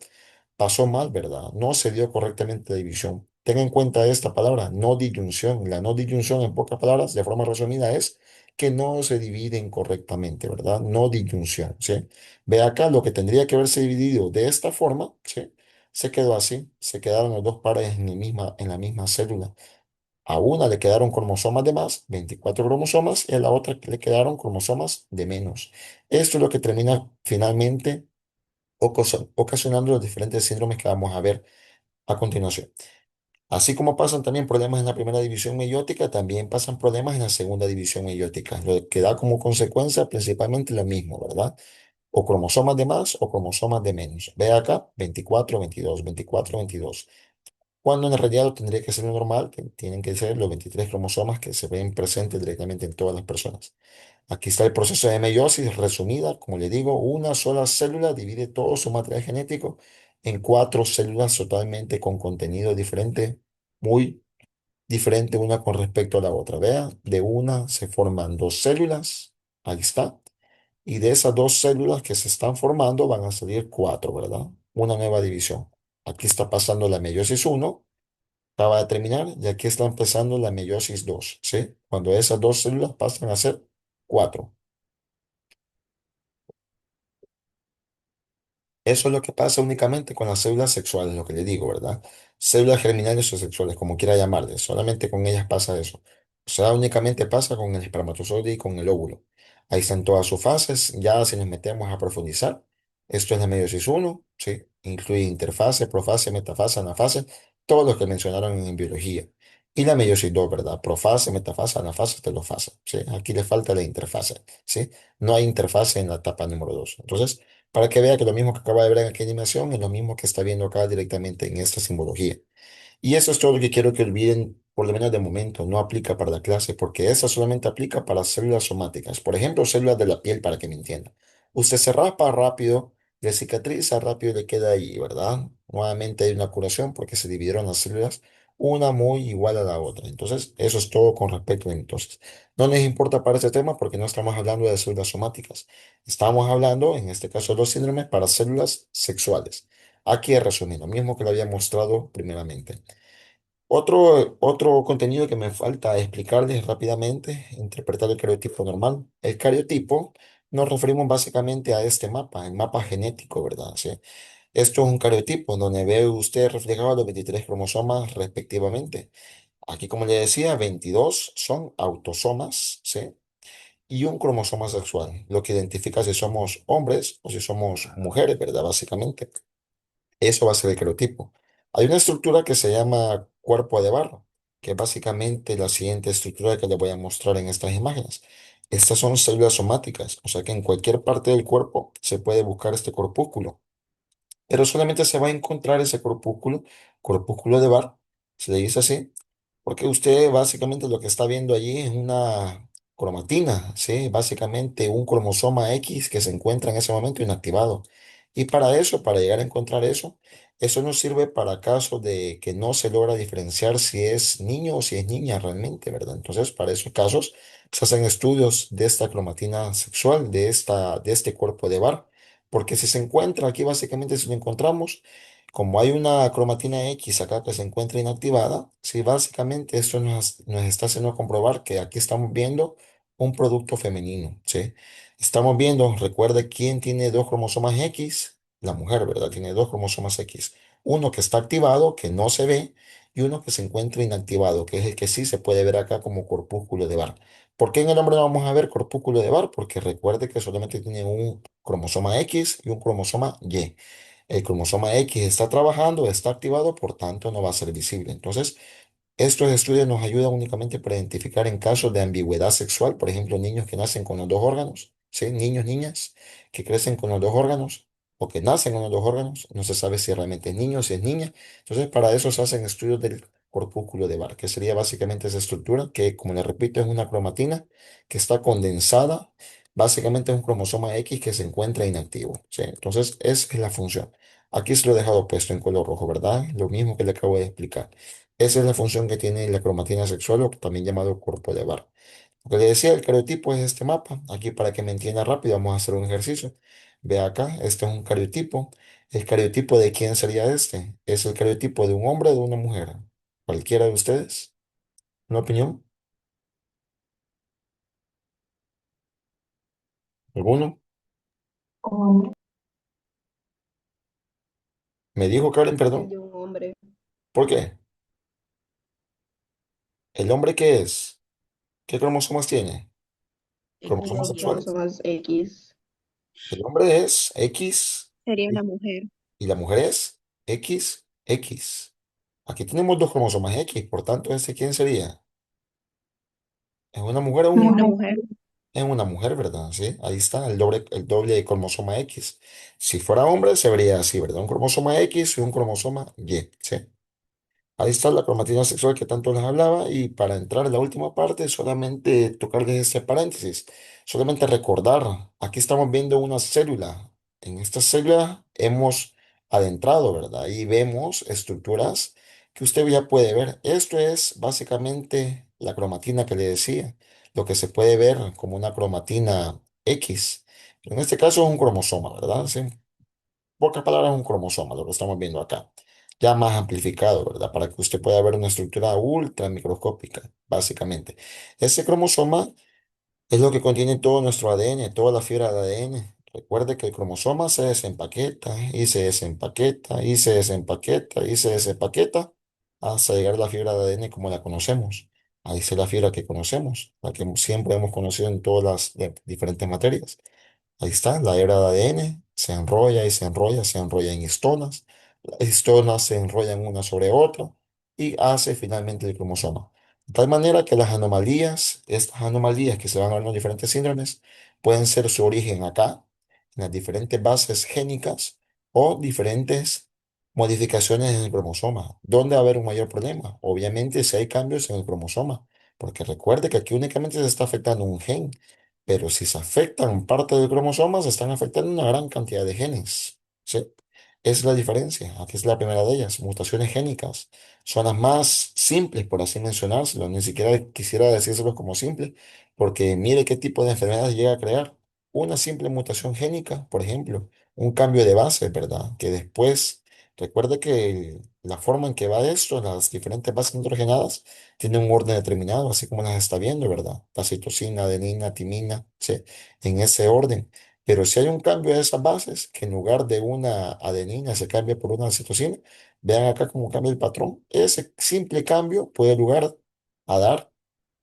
Pasó mal, ¿verdad? No se dio correctamente la división. Tenga en cuenta esta palabra, no disyunción. La no disyunción, en pocas palabras, de forma resumida, es que no se dividen correctamente, ¿verdad? No disyunción, ¿sí? Ve acá lo que tendría que haberse dividido de esta forma, ¿sí? Se quedó así, se quedaron los dos pares en la misma célula. A una le quedaron cromosomas de más, 24 cromosomas, y a la otra le quedaron cromosomas de menos. Esto es lo que termina finalmente ocasionando los diferentes síndromes que vamos a ver a continuación. Así como pasan también problemas en la primera división meiótica, también pasan problemas en la segunda división meiótica, lo que da como consecuencia principalmente lo mismo, ¿verdad? O cromosomas de más o cromosomas de menos. Ve acá, 24, 22, 24, 22. Cuando en realidad lo tendría que ser lo normal, que tienen que ser los 23 cromosomas que se ven presentes directamente en todas las personas. Aquí está el proceso de meiosis resumida. Como le digo, una sola célula divide todo su material genético en cuatro células totalmente con contenido diferente, muy diferente una con respecto a la otra. Vea, de una se forman dos células. Ahí está. Y de esas dos células que se están formando van a salir cuatro, ¿verdad? Una nueva división. Aquí está pasando la meiosis uno, acaba de terminar, y aquí está empezando la meiosis 2, ¿sí? Cuando esas dos células pasan a ser cuatro. Eso es lo que pasa únicamente con las células sexuales, lo que le digo, ¿verdad? Células germinales o sexuales, como quiera llamarles, solamente con ellas pasa eso. O sea, únicamente pasa con el espermatozoide y con el óvulo. Ahí están todas sus fases, ya si nos metemos a profundizar, esto es la meiosis uno, ¿sí? Incluye interfase, profase, metafase, anafase, todos los que mencionaron en biología. Y la meiosis 2, ¿verdad? Profase, metafase, anafase, telofase, ¿sí? Aquí le falta la interfase, ¿sí? No hay interfase en la etapa número 2. Entonces, para que vea que lo mismo que acaba de ver en aquella animación es lo mismo que está viendo acá directamente en esta simbología. Y eso es todo lo que quiero que olviden, por lo menos de momento. No aplica para la clase, porque esa solamente aplica para células somáticas. Por ejemplo, células de la piel, para que me entiendan. Usted se raspa rápido, le cicatriza rápido y le queda ahí, ¿verdad? Nuevamente hay una curación porque se dividieron las células, una muy igual a la otra. Entonces, eso es todo con respecto a entonces. No les importa para este tema porque no estamos hablando de células somáticas. Estamos hablando, en este caso, de los síndromes para células sexuales. Aquí es resumido, lo mismo que lo había mostrado primeramente. Otro contenido que me falta explicarles rápidamente, interpretar el cariotipo normal. El cariotipo nos referimos básicamente a este mapa, el mapa genético, ¿verdad? ¿Sí? Esto es un cariotipo donde ve usted reflejado los 23 cromosomas respectivamente. Aquí, como le decía, 22 son autosomas, ¿sí? Y un cromosoma sexual, lo que identifica si somos hombres o si somos mujeres, ¿verdad? Básicamente. Eso va a ser el cariotipo. Hay una estructura que se llama cuerpo de barro, que es básicamente la siguiente estructura que les voy a mostrar en estas imágenes. Estas son células somáticas, o sea que en cualquier parte del cuerpo se puede buscar este corpúsculo, pero solamente se va a encontrar ese corpúsculo, corpúsculo de Barr, se le dice así, porque usted básicamente lo que está viendo allí es una cromatina, ¿sí? Básicamente un cromosoma X que se encuentra en ese momento inactivado. Y para eso, para llegar a encontrar eso, eso nos sirve para casos de que no se logra diferenciar si es niño o si es niña realmente, ¿verdad? Entonces, para esos casos se hacen estudios de esta cromatina sexual, de este cuerpo de Barr, porque si se encuentra aquí, básicamente si lo encontramos, como hay una cromatina X acá que se encuentra inactivada, sí, básicamente esto nos está haciendo comprobar que aquí estamos viendo un producto femenino, ¿sí? Estamos viendo, recuerde quién tiene dos cromosomas X, la mujer, ¿verdad? Tiene dos cromosomas X. Uno que está activado, que no se ve, y uno que se encuentra inactivado, que es el que sí se puede ver acá como corpúsculo de Barr. ¿Por qué en el hombre no vamos a ver corpúsculo de Barr? Porque recuerde que solamente tiene un cromosoma X y un cromosoma Y. El cromosoma X está trabajando, está activado, por tanto no va a ser visible. Entonces, estos estudios nos ayudan únicamente para identificar en casos de ambigüedad sexual, por ejemplo, niños que nacen con los dos órganos, ¿sí? Niños, niñas que crecen con los dos órganos o que nacen con los dos órganos, no se sabe si realmente es niño o si es niña. Entonces, para eso se hacen estudios del corpúsculo de Barr, que sería básicamente esa estructura que, como le repito, es una cromatina que está condensada. Básicamente es un cromosoma X que se encuentra inactivo, ¿sí? Entonces, esa es la función. Aquí se lo he dejado puesto en color rojo, ¿verdad? Lo mismo que le acabo de explicar. Esa es la función que tiene la cromatina sexual, o también llamado cuerpo de Barr. Lo que le decía, el cariotipo es este mapa. Aquí para que me entienda rápido, vamos a hacer un ejercicio. Ve acá, este es un cariotipo. ¿El cariotipo de quién sería este? ¿Es el cariotipo de un hombre o de una mujer? ¿Cualquiera de ustedes? ¿Una opinión? ¿Alguno? Hombre. Me dijo Karen, El perdón. de un hombre. ¿Por qué? ¿El hombre qué es? ¿Qué cromosomas tiene? ¿Cromosomas Los sexuales? cromosomas X. El hombre es X Sería y una mujer. y la mujer es XX. Aquí tenemos dos cromosomas X, por tanto, ¿ese quién sería? ¿Es una mujer o Una un... mujer. Es una mujer, ¿verdad? Sí, ahí está, el doble de cromosoma X. Si fuera hombre, se vería así, ¿verdad? Un cromosoma X y un cromosoma Y, ¿sí? Ahí está la cromatina sexual que tanto les hablaba y para entrar en la última parte, solamente tocarles este paréntesis, solamente recordar, aquí estamos viendo una célula. En esta célula hemos adentrado, ¿verdad? Y vemos estructuras que usted ya puede ver. Esto es básicamente la cromatina que le decía, lo que se puede ver como una cromatina X. En este caso es un cromosoma, ¿verdad? Sí, pocas palabras, un cromosoma, lo que estamos viendo acá, ya más amplificado, ¿verdad? Para que usted pueda ver una estructura ultra microscópica, básicamente. Ese cromosoma es lo que contiene todo nuestro ADN, toda la fibra de ADN. Recuerde que el cromosoma se desempaqueta y se desempaqueta y se desempaqueta y se desempaqueta hasta llegar a la fibra de ADN como la conocemos. Ahí es la fibra que conocemos, la que siempre hemos conocido en todas las diferentes materias. Ahí está, la hebra de ADN se enrolla y se enrolla, se enrolla en histonas. Las histonas se enrollan una sobre otra y hace finalmente el cromosoma. De tal manera que las anomalías, estas anomalías que se van a ver en los diferentes síndromes, pueden ser su origen acá, en las diferentes bases génicas o diferentes modificaciones en el cromosoma. ¿Dónde va a haber un mayor problema? Obviamente si hay cambios en el cromosoma, porque recuerde que aquí únicamente se está afectando un gen. Pero si se afectan parte del cromosoma, se están afectando una gran cantidad de genes. ¿Sí? Es la diferencia. Aquí es la primera de ellas. Mutaciones génicas. Son las más simples, por así mencionárselo. Ni siquiera quisiera decírselos como simples, porque mire qué tipo de enfermedades llega a crear. Una simple mutación génica, por ejemplo, un cambio de base, ¿verdad? Que después, recuerde que la forma en que va esto, las diferentes bases nitrogenadas, tiene un orden determinado, así como las está viendo, ¿verdad? La citosina, adenina, timina, ¿sí? En ese orden. Pero si hay un cambio de esas bases, que en lugar de una adenina se cambie por una citosina, vean acá cómo cambia el patrón. Ese simple cambio puede lugar a dar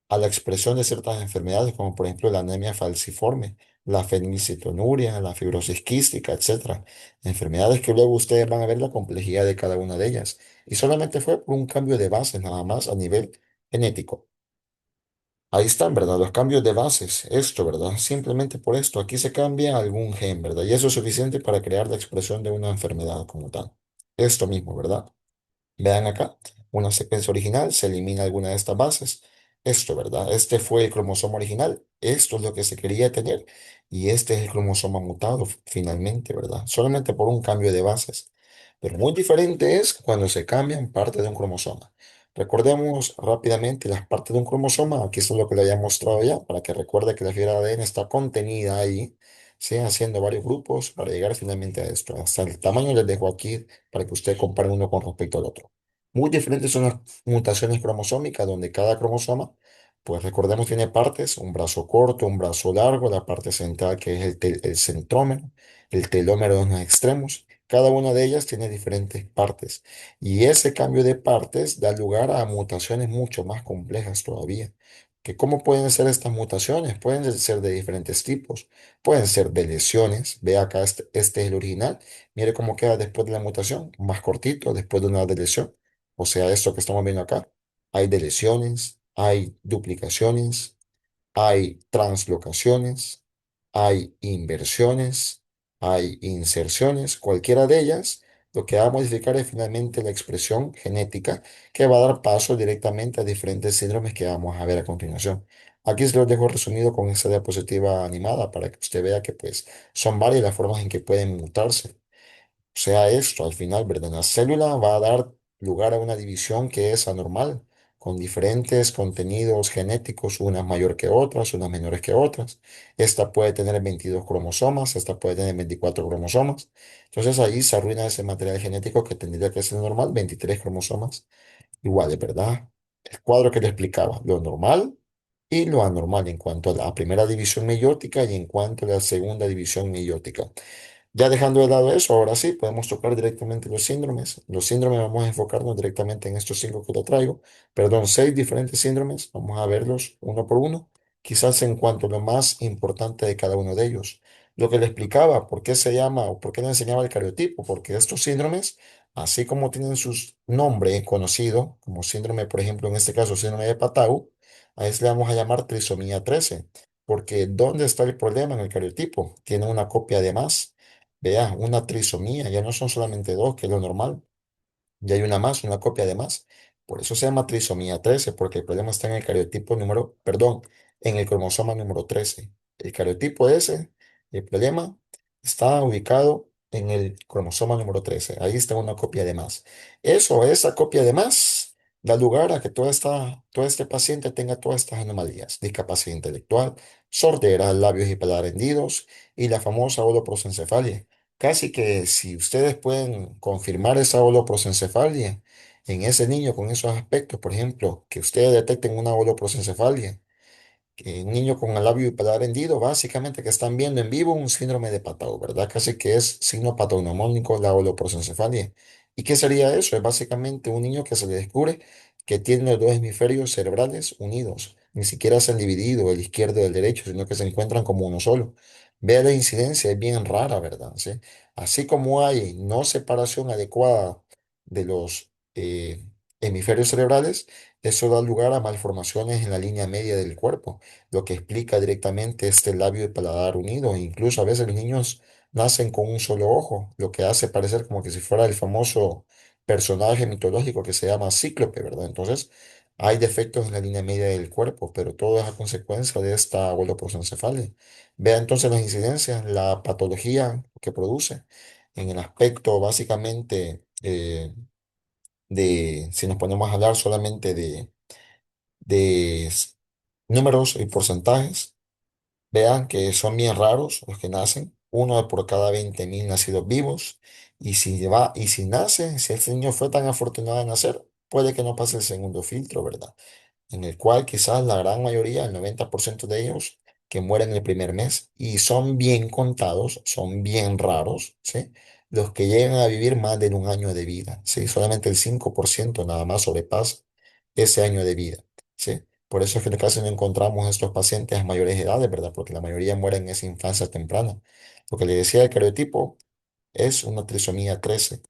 a la expresión de ciertas enfermedades, como por ejemplo la anemia falciforme, la fenilcetonuria, la fibrosis quística, etcétera. Enfermedades que luego ustedes van a ver la complejidad de cada una de ellas. Y solamente fue por un cambio de base, nada más a nivel genético. Ahí están, ¿verdad? Los cambios de bases. Esto, ¿verdad? Simplemente por esto. Aquí se cambia algún gen, ¿verdad? Y eso es suficiente para crear la expresión de una enfermedad como tal. Esto mismo, ¿verdad? Vean acá, una secuencia original, se elimina alguna de estas bases. Esto, ¿verdad? Este fue el cromosoma original. Esto es lo que se quería tener. Y este es el cromosoma mutado, finalmente, ¿verdad? Solamente por un cambio de bases. Pero muy diferente es cuando se cambian parte de un cromosoma. Recordemos rápidamente las partes de un cromosoma. Aquí es lo que le había mostrado ya, para que recuerde que la fibra de ADN está contenida ahí, ¿sí? Haciendo varios grupos para llegar finalmente a esto. Hasta el tamaño les dejo aquí para que usted compare uno con respecto al otro. Muy diferentes son las mutaciones cromosómicas, donde cada cromosoma, pues recordemos, tiene partes, un brazo corto, un brazo largo, la parte central que es el centrómero, el telómero en los extremos. Cada una de ellas tiene diferentes partes. Y ese cambio de partes da lugar a mutaciones mucho más complejas todavía. ¿Que cómo pueden ser estas mutaciones? Pueden ser de diferentes tipos. Pueden ser de lesiones. Ve acá, este es el original. Mire cómo queda después de la mutación, más cortito, después de una lesión. O sea, esto que estamos viendo acá. Hay deleciones, hay duplicaciones, hay translocaciones, hay inversiones, hay inserciones. Cualquiera de ellas, lo que va a modificar es finalmente la expresión genética que va a dar paso directamente a diferentes síndromes que vamos a ver a continuación. Aquí se los dejo resumido con esta diapositiva animada para que usted vea que pues son varias las formas en que pueden mutarse. O sea, esto al final, ¿verdad? La célula va a dar lugar a una división que es anormal, con diferentes contenidos genéticos, unas mayor que otras, unas menores que otras. Esta puede tener 22 cromosomas, esta puede tener 24 cromosomas. Entonces ahí se arruina ese material genético que tendría que ser normal, 23 cromosomas iguales, ¿verdad? El cuadro que le explicaba, lo normal y lo anormal en cuanto a la primera división meiótica y en cuanto a la segunda división meiótica. Ya dejando de lado eso, ahora sí, podemos tocar directamente los síndromes. Los síndromes vamos a enfocarnos directamente en estos cinco que te traigo. Perdón, seis diferentes síndromes. Vamos a verlos uno por uno. Quizás en cuanto a lo más importante de cada uno de ellos. Lo que le explicaba, por qué se llama o por qué le enseñaba el cariotipo. Porque estos síndromes, así como tienen su nombre conocido, como síndrome, por ejemplo, en este caso, síndrome de Patau, a ese le vamos a llamar trisomía 13. Porque ¿dónde está el problema en el cariotipo? Tiene una copia de más. Vea, una trisomía, ya no son solamente dos, que es lo normal. Ya hay una más, una copia de más. Por eso se llama trisomía 13, porque el problema está en el cariotipo número, perdón, en el cromosoma número 13. El cariotipo ese, el problema está ubicado en el cromosoma número 13. Ahí está una copia de más. Esa copia de más, da lugar a que todo este paciente tenga todas estas anomalías: discapacidad intelectual, sordera, labios y paladar hendidos y la famosa holoprosencefalia. Casi que si ustedes pueden confirmar esa holoprosencefalia en ese niño con esos aspectos, por ejemplo, que ustedes detecten una holoprosencefalia, que un niño con el labio y paladar hendido, básicamente que están viendo en vivo un síndrome de Patau, ¿verdad? Casi que es signo patognomónico la holoprosencefalia. ¿Y qué sería eso? Es básicamente un niño que se le descubre que tiene los dos hemisferios cerebrales unidos. Ni siquiera se han dividido el izquierdo y el derecho, sino que se encuentran como uno solo. Vea la incidencia, es bien rara, ¿verdad? ¿Sí? Así como hay no separación adecuada de los hemisferios cerebrales, eso da lugar a malformaciones en la línea media del cuerpo, lo que explica directamente este labio y paladar unido. Incluso a veces los niños nacen con un solo ojo, lo que hace parecer como que si fuera el famoso personaje mitológico que se llama Cíclope, ¿verdad? Entonces, hay defectos en la línea media del cuerpo, pero todo es a consecuencia de esta holoprosencefalia. Vea entonces las incidencias, la patología que produce en el aspecto básicamente si nos ponemos a hablar solamente de números y porcentajes. Vean que son bien raros los que nacen, uno por cada 20.000 nacidos vivos. Y si nace, si este niño fue tan afortunado de nacer, puede que no pase el segundo filtro, ¿verdad? En el cual quizás la gran mayoría, el 90% de ellos, que mueren el primer mes, y son bien contados, son bien raros, ¿sí? Los que llegan a vivir más de un año de vida, ¿sí? Solamente el 5% nada más sobrepasa ese año de vida, ¿sí? Por eso es que casi no encontramos estos pacientes a mayores edades, ¿verdad? Porque la mayoría mueren en esa infancia temprana. Lo que le decía el cariotipo es una trisomía 13.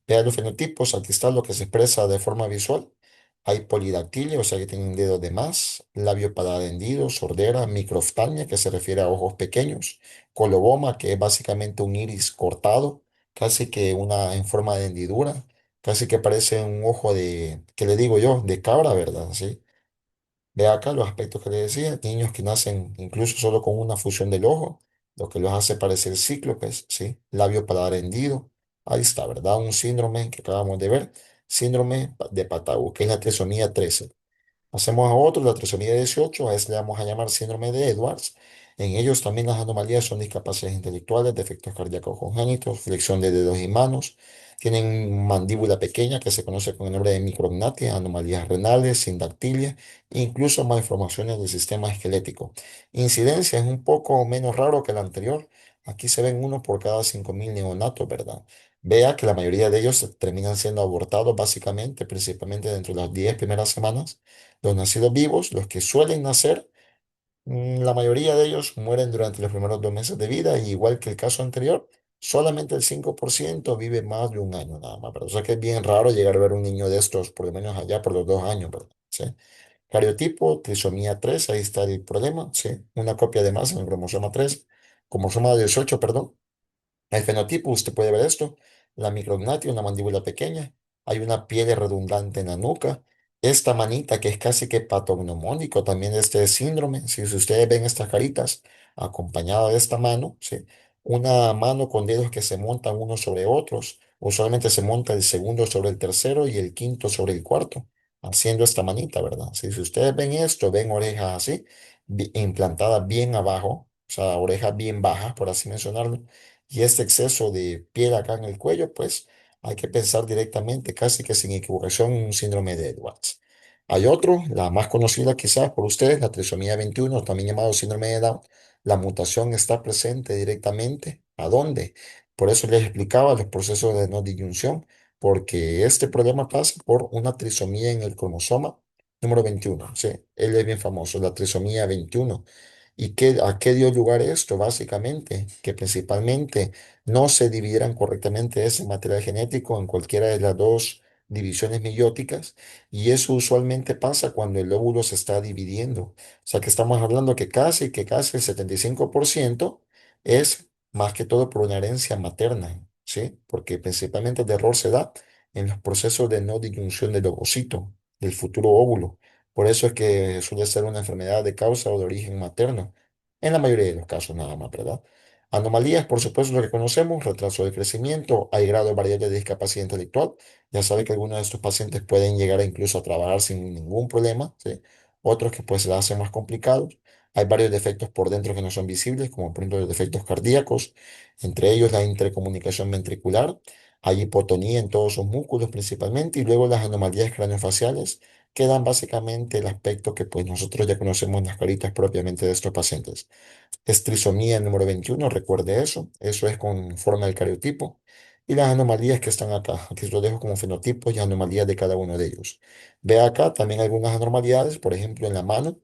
Vea los fenotipos, aquí está lo que se expresa de forma visual. Hay polidactilia, o sea que tienen dedos de más, labio paladar hendido, sordera, microftalmia, que se refiere a ojos pequeños, coloboma, que es básicamente un iris cortado, casi que una en forma de hendidura, casi que parece un ojo de, ¿qué le digo yo? De cabra, ¿verdad? Sí. Ve acá los aspectos que le decía, niños que nacen incluso solo con una fusión del ojo, lo que los hace parecer cíclopes, ¿sí? Labio paladar hendido, ahí está, ¿verdad? Un síndrome que acabamos de ver, síndrome de Patau, que es la trisomía 13. Pasemos a otro, la trisomía 18, a este le vamos a llamar síndrome de Edwards. En ellos también las anomalías son discapacidades intelectuales, defectos cardíacos congénitos, flexión de dedos y manos. Tienen mandíbula pequeña que se conoce con el nombre de micrognatia, anomalías renales, sindactilia, incluso malformaciones del sistema esquelético. Incidencia es un poco menos raro que la anterior. Aquí se ven uno por cada 5.000 neonatos, ¿verdad? Vea que la mayoría de ellos terminan siendo abortados básicamente, principalmente dentro de las 10 primeras semanas. Los nacidos vivos, los que suelen nacer, la mayoría de ellos mueren durante los primeros 2 meses de vida, y igual que el caso anterior, solamente el 5% vive más de un año nada más. Pero o sea que es bien raro llegar a ver un niño de estos, por lo menos allá por los 2 años, ¿verdad? ¿Sí? Cariotipo, trisomía 3, ahí está el problema, ¿sí? Una copia de más en el cromosoma 3, cromosoma 18, perdón. El fenotipo, usted puede ver esto, la micrognatia, una mandíbula pequeña, hay una piel redundante en la nuca, esta manita que es casi que patognomónico también de este síndrome, si ustedes ven estas caritas acompañada de esta mano, ¿sí? Una mano con dedos que se montan unos sobre otros, usualmente se monta el segundo sobre el tercero y el quinto sobre el cuarto, haciendo esta manita, ¿verdad? Si ustedes ven esto, ven orejas así, implantadas bien abajo, o sea, orejas bien bajas, por así mencionarlo, y este exceso de piel acá en el cuello, pues hay que pensar directamente, casi que sin equivocación, en un síndrome de Edwards. Hay otro, la más conocida quizás por ustedes, la trisomía 21, también llamado síndrome de Down. La mutación está presente directamente. ¿A dónde? Por eso les explicaba los procesos de no disyunción, porque este problema pasa por una trisomía en el cromosoma número 21. Sí, él es bien famoso, la trisomía 21. ¿Y a qué dio lugar esto? Básicamente, que principalmente no se dividieran correctamente ese material genético en cualquiera de las dos divisiones meióticas, y eso usualmente pasa cuando el óvulo se está dividiendo. O sea que estamos hablando que casi el 75% es más que todo por una herencia materna, ¿sí? Porque principalmente el error se da en los procesos de no disyunción del ovocito, del futuro óvulo. Por eso es que suele ser una enfermedad de causa o de origen materno, en la mayoría de los casos nada más, ¿verdad? Anomalías, por supuesto, lo que conocemos, retraso de crecimiento, hay grados variables de discapacidad intelectual. Ya sabe que algunos de estos pacientes pueden llegar a incluso a trabajar sin ningún problema, ¿sí? Otros que pues se la hacen más complicados. Hay varios defectos por dentro que no son visibles, como por ejemplo los defectos cardíacos, entre ellos la intercomunicación ventricular. Hay hipotonía en todos sus músculos principalmente, y luego las anomalías craneofaciales que dan básicamente el aspecto que pues nosotros ya conocemos en las caritas propiamente de estos pacientes. Es trisomía número 21, recuerde eso. Eso es con forma del cariotipo. Y las anomalías que están acá. Aquí lo dejo como fenotipos y anomalías de cada uno de ellos. Ve acá también algunas anormalidades, por ejemplo, en la mano.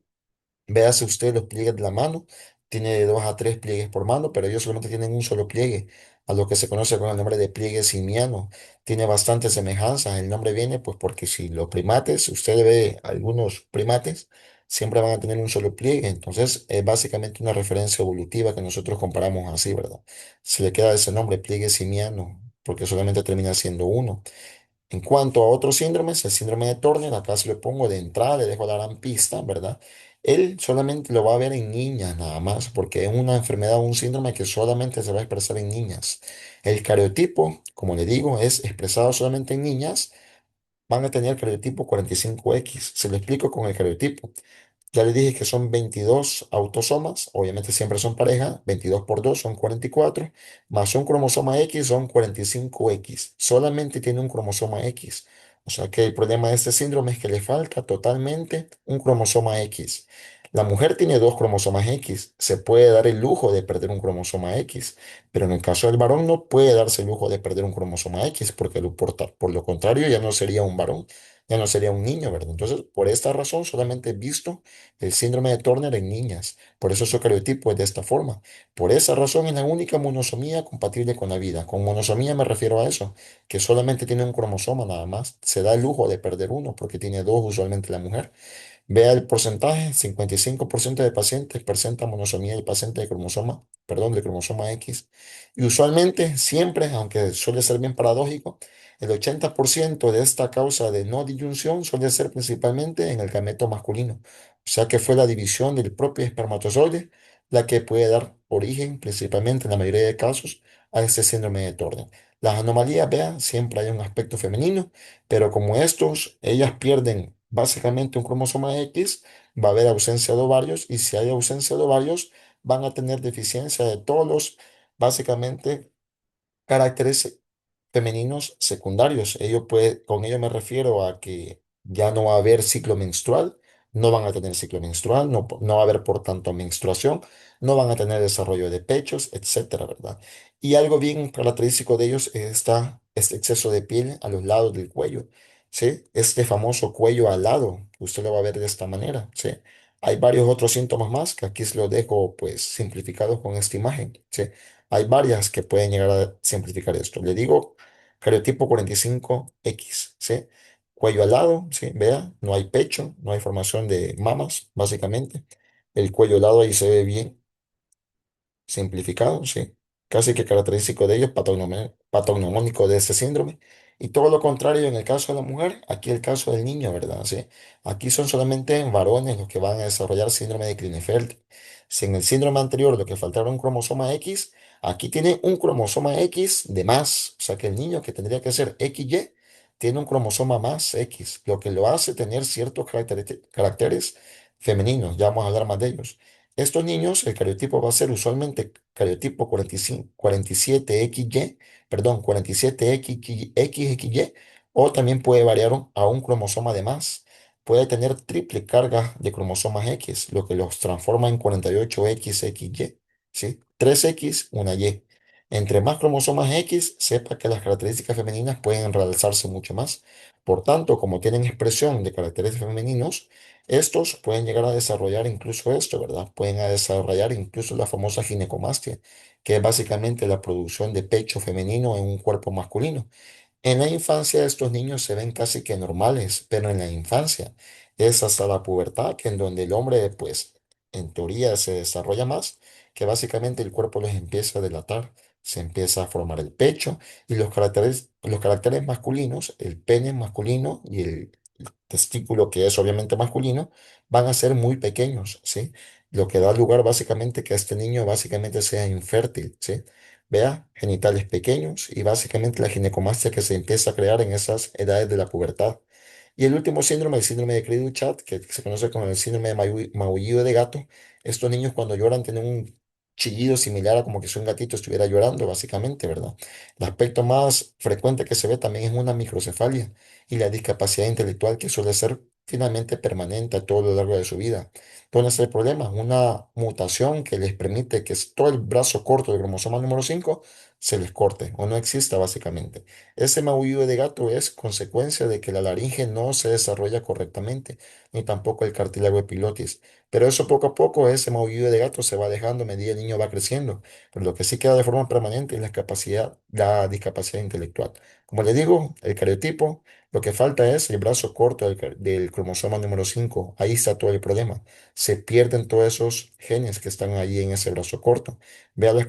Véase usted los pliegues de la mano. Tiene de 2 a 3 pliegues por mano, pero ellos solamente tienen un solo pliegue, a lo que se conoce con el nombre de pliegue simiano. Tiene bastante semejanza. El nombre viene pues porque si los primates, usted ve algunos primates, siempre van a tener un solo pliegue. Entonces es básicamente una referencia evolutiva que nosotros comparamos así, ¿verdad? Se le queda ese nombre, pliegue simiano, porque solamente termina siendo uno. En cuanto a otros síndromes, el síndrome de Turner, acá se lo pongo de entrada, le dejo la gran pista, ¿verdad? Él solamente lo va a ver en niñas nada más, porque es una enfermedad, un síndrome que solamente se va a expresar en niñas. El cariotipo, como le digo, es expresado solamente en niñas, van a tener cariotipo 45X. Se lo explico con el cariotipo. Ya le dije que son 22 autosomas, obviamente siempre son pareja, 22 por 2 son 44, más un cromosoma X son 45X. Solamente tiene un cromosoma X. O sea que el problema de este síndrome es que le falta totalmente un cromosoma X. La mujer tiene dos cromosomas X, se puede dar el lujo de perder un cromosoma X, pero en el caso del varón no puede darse el lujo de perder un cromosoma X, porque por lo contrario ya no sería un varón, ya no sería un niño, ¿verdad? Entonces, por esta razón solamente he visto el síndrome de Turner en niñas, por eso su cariotipo es de esta forma. Por esa razón es la única monosomía compatible con la vida. Con monosomía me refiero a eso, que solamente tiene un cromosoma nada más, se da el lujo de perder uno porque tiene dos usualmente la mujer. Vea el porcentaje, 55% de pacientes presentan monosomía del paciente de cromosoma, perdón, de cromosoma X. Y usualmente, siempre, aunque suele ser bien paradójico, el 80% de esta causa de no disyunción suele ser principalmente en el gameto masculino. O sea que fue la división del propio espermatozoide la que puede dar origen, principalmente en la mayoría de casos, a este síndrome de Turner. Las anomalías, vean, siempre hay un aspecto femenino, pero como estos, ellas pierden básicamente un cromosoma X, va a haber ausencia de ovarios y si hay ausencia de ovarios, van a tener deficiencia de todos los, básicamente, caracteres femeninos secundarios. Con ello me refiero a que ya no va a haber ciclo menstrual, no van a tener ciclo menstrual, no va a haber por tanto menstruación, no van a tener desarrollo de pechos, etcétera, ¿verdad? Y algo bien característico de ellos es este exceso de piel a los lados del cuello, ¿sí? Este famoso cuello alado, usted lo va a ver de esta manera, ¿sí? Hay varios otros síntomas más que aquí se los dejo pues simplificados con esta imagen, ¿sí? Hay varias que pueden llegar a simplificar esto. Le digo cariotipo 45X, ¿sí? Cuello alado, ¿sí? Vea, no hay pecho, no hay formación de mamas, básicamente. El cuello alado ahí se ve bien simplificado, sí. Casi que característico de ellos, patognomónico de este síndrome. Y todo lo contrario en el caso de la mujer, aquí el caso del niño, ¿verdad? Sí. Aquí son solamente varones los que van a desarrollar síndrome de Klinefelter. Si en el síndrome anterior lo que faltaba era un cromosoma X, aquí tiene un cromosoma X de más. O sea que el niño que tendría que ser XY tiene un cromosoma más X, lo que lo hace tener ciertos caracteres femeninos. Ya vamos a hablar más de ellos. Estos niños, el cariotipo va a ser usualmente cariotipo 45, 47XY, perdón, 47XY, o también puede variar a un cromosoma de más. Puede tener triple carga de cromosomas X, lo que los transforma en 48XXY, ¿sí? 3X, una Y. Entre más cromosomas X, sepa que las características femeninas pueden realzarse mucho más. Por tanto, como tienen expresión de caracteres femeninos, estos pueden llegar a desarrollar incluso esto, ¿verdad? Pueden a desarrollar incluso la famosa ginecomastia, que es básicamente la producción de pecho femenino en un cuerpo masculino. En la infancia estos niños se ven casi que normales, pero en la infancia es hasta la pubertad que en donde el hombre, pues, en teoría se desarrolla más, que básicamente el cuerpo les empieza a delatar, se empieza a formar el pecho y los caracteres masculinos, el pene masculino y el testículo, que es obviamente masculino, van a ser muy pequeños, ¿sí? Lo que da lugar básicamente que este niño básicamente sea infértil, ¿sí? Vea, genitales pequeños y básicamente la ginecomastia que se empieza a crear en esas edades de la pubertad. Y el último síndrome, el síndrome de Cri-du-Chat, que se conoce como el síndrome de maullido de gato. Estos niños cuando lloran tienen un chillido similar a como que si un gatito estuviera llorando, básicamente, ¿verdad? El aspecto más frecuente que se ve también es una microcefalia y la discapacidad intelectual que suele ser finalmente permanente a todo lo largo de su vida. ¿Dónde está el problema? Una mutación que les permite que todo el brazo corto del cromosoma número 5 se les corte o no exista básicamente. Ese maullido de gato es consecuencia de que la laringe no se desarrolla correctamente, ni tampoco el cartílago epilotis. Pero eso poco a poco, ese maullido de gato se va dejando a medida que el niño va creciendo. Pero lo que sí queda de forma permanente es la discapacidad intelectual. Como le digo, el cariotipo, lo que falta es el brazo corto del cromosoma número 5. Ahí está todo el problema. Se pierden todos esos genes que están ahí en ese brazo corto. Vea las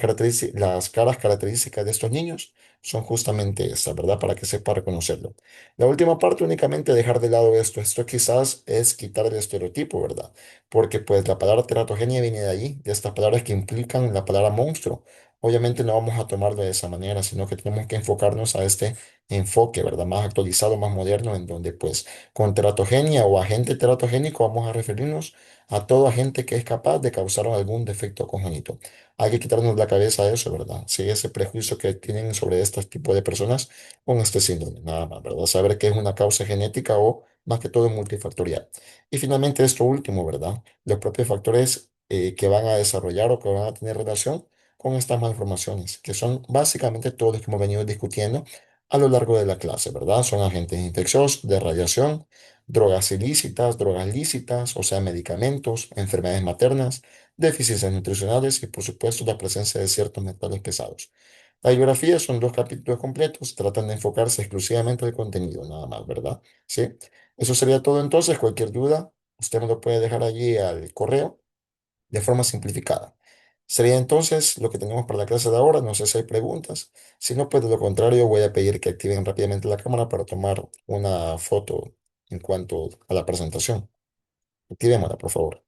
caras características de estos niños. Son justamente estas, ¿verdad? Para que sepa reconocerlo. La última parte, únicamente dejar de lado esto. Esto quizás es quitar el estereotipo, ¿verdad? Porque pues la palabra teratogenia viene de allí, de estas palabras que implican la palabra monstruo obviamente no vamos a tomarlo de esa manera, sino que tenemos que enfocarnos a este enfoque, ¿verdad? Más actualizado, más moderno, en donde pues con teratogenia o agente teratogénico vamos a referirnos a todo agente que es capaz de causar algún defecto congénito. Hay que quitarnos la cabeza eso, ¿verdad? Sí, ese prejuicio que tienen sobre este tipo de personas con este síndrome, nada más, ¿verdad? Saber que es una causa genética o más que todo multifactorial. Y finalmente esto último, ¿verdad? Los propios factores que van a desarrollar o que van a tener relación con estas malformaciones, que son básicamente todos los que hemos venido discutiendo a lo largo de la clase, ¿verdad? Son agentes infecciosos, de radiación, drogas ilícitas, drogas lícitas, o sea, medicamentos, enfermedades maternas, deficiencias nutricionales y, por supuesto, la presencia de ciertos metales pesados. La bibliografía son dos capítulos completos, tratan de enfocarse exclusivamente al contenido, nada más, ¿verdad? Sí. Eso sería todo entonces. Cualquier duda, usted me lo puede dejar allí al correo de forma simplificada. Sería entonces lo que tenemos para la clase de ahora. No sé si hay preguntas. Si no, pues de lo contrario, voy a pedir que activen rápidamente la cámara para tomar una foto en cuanto a la presentación. Activémosla, por favor.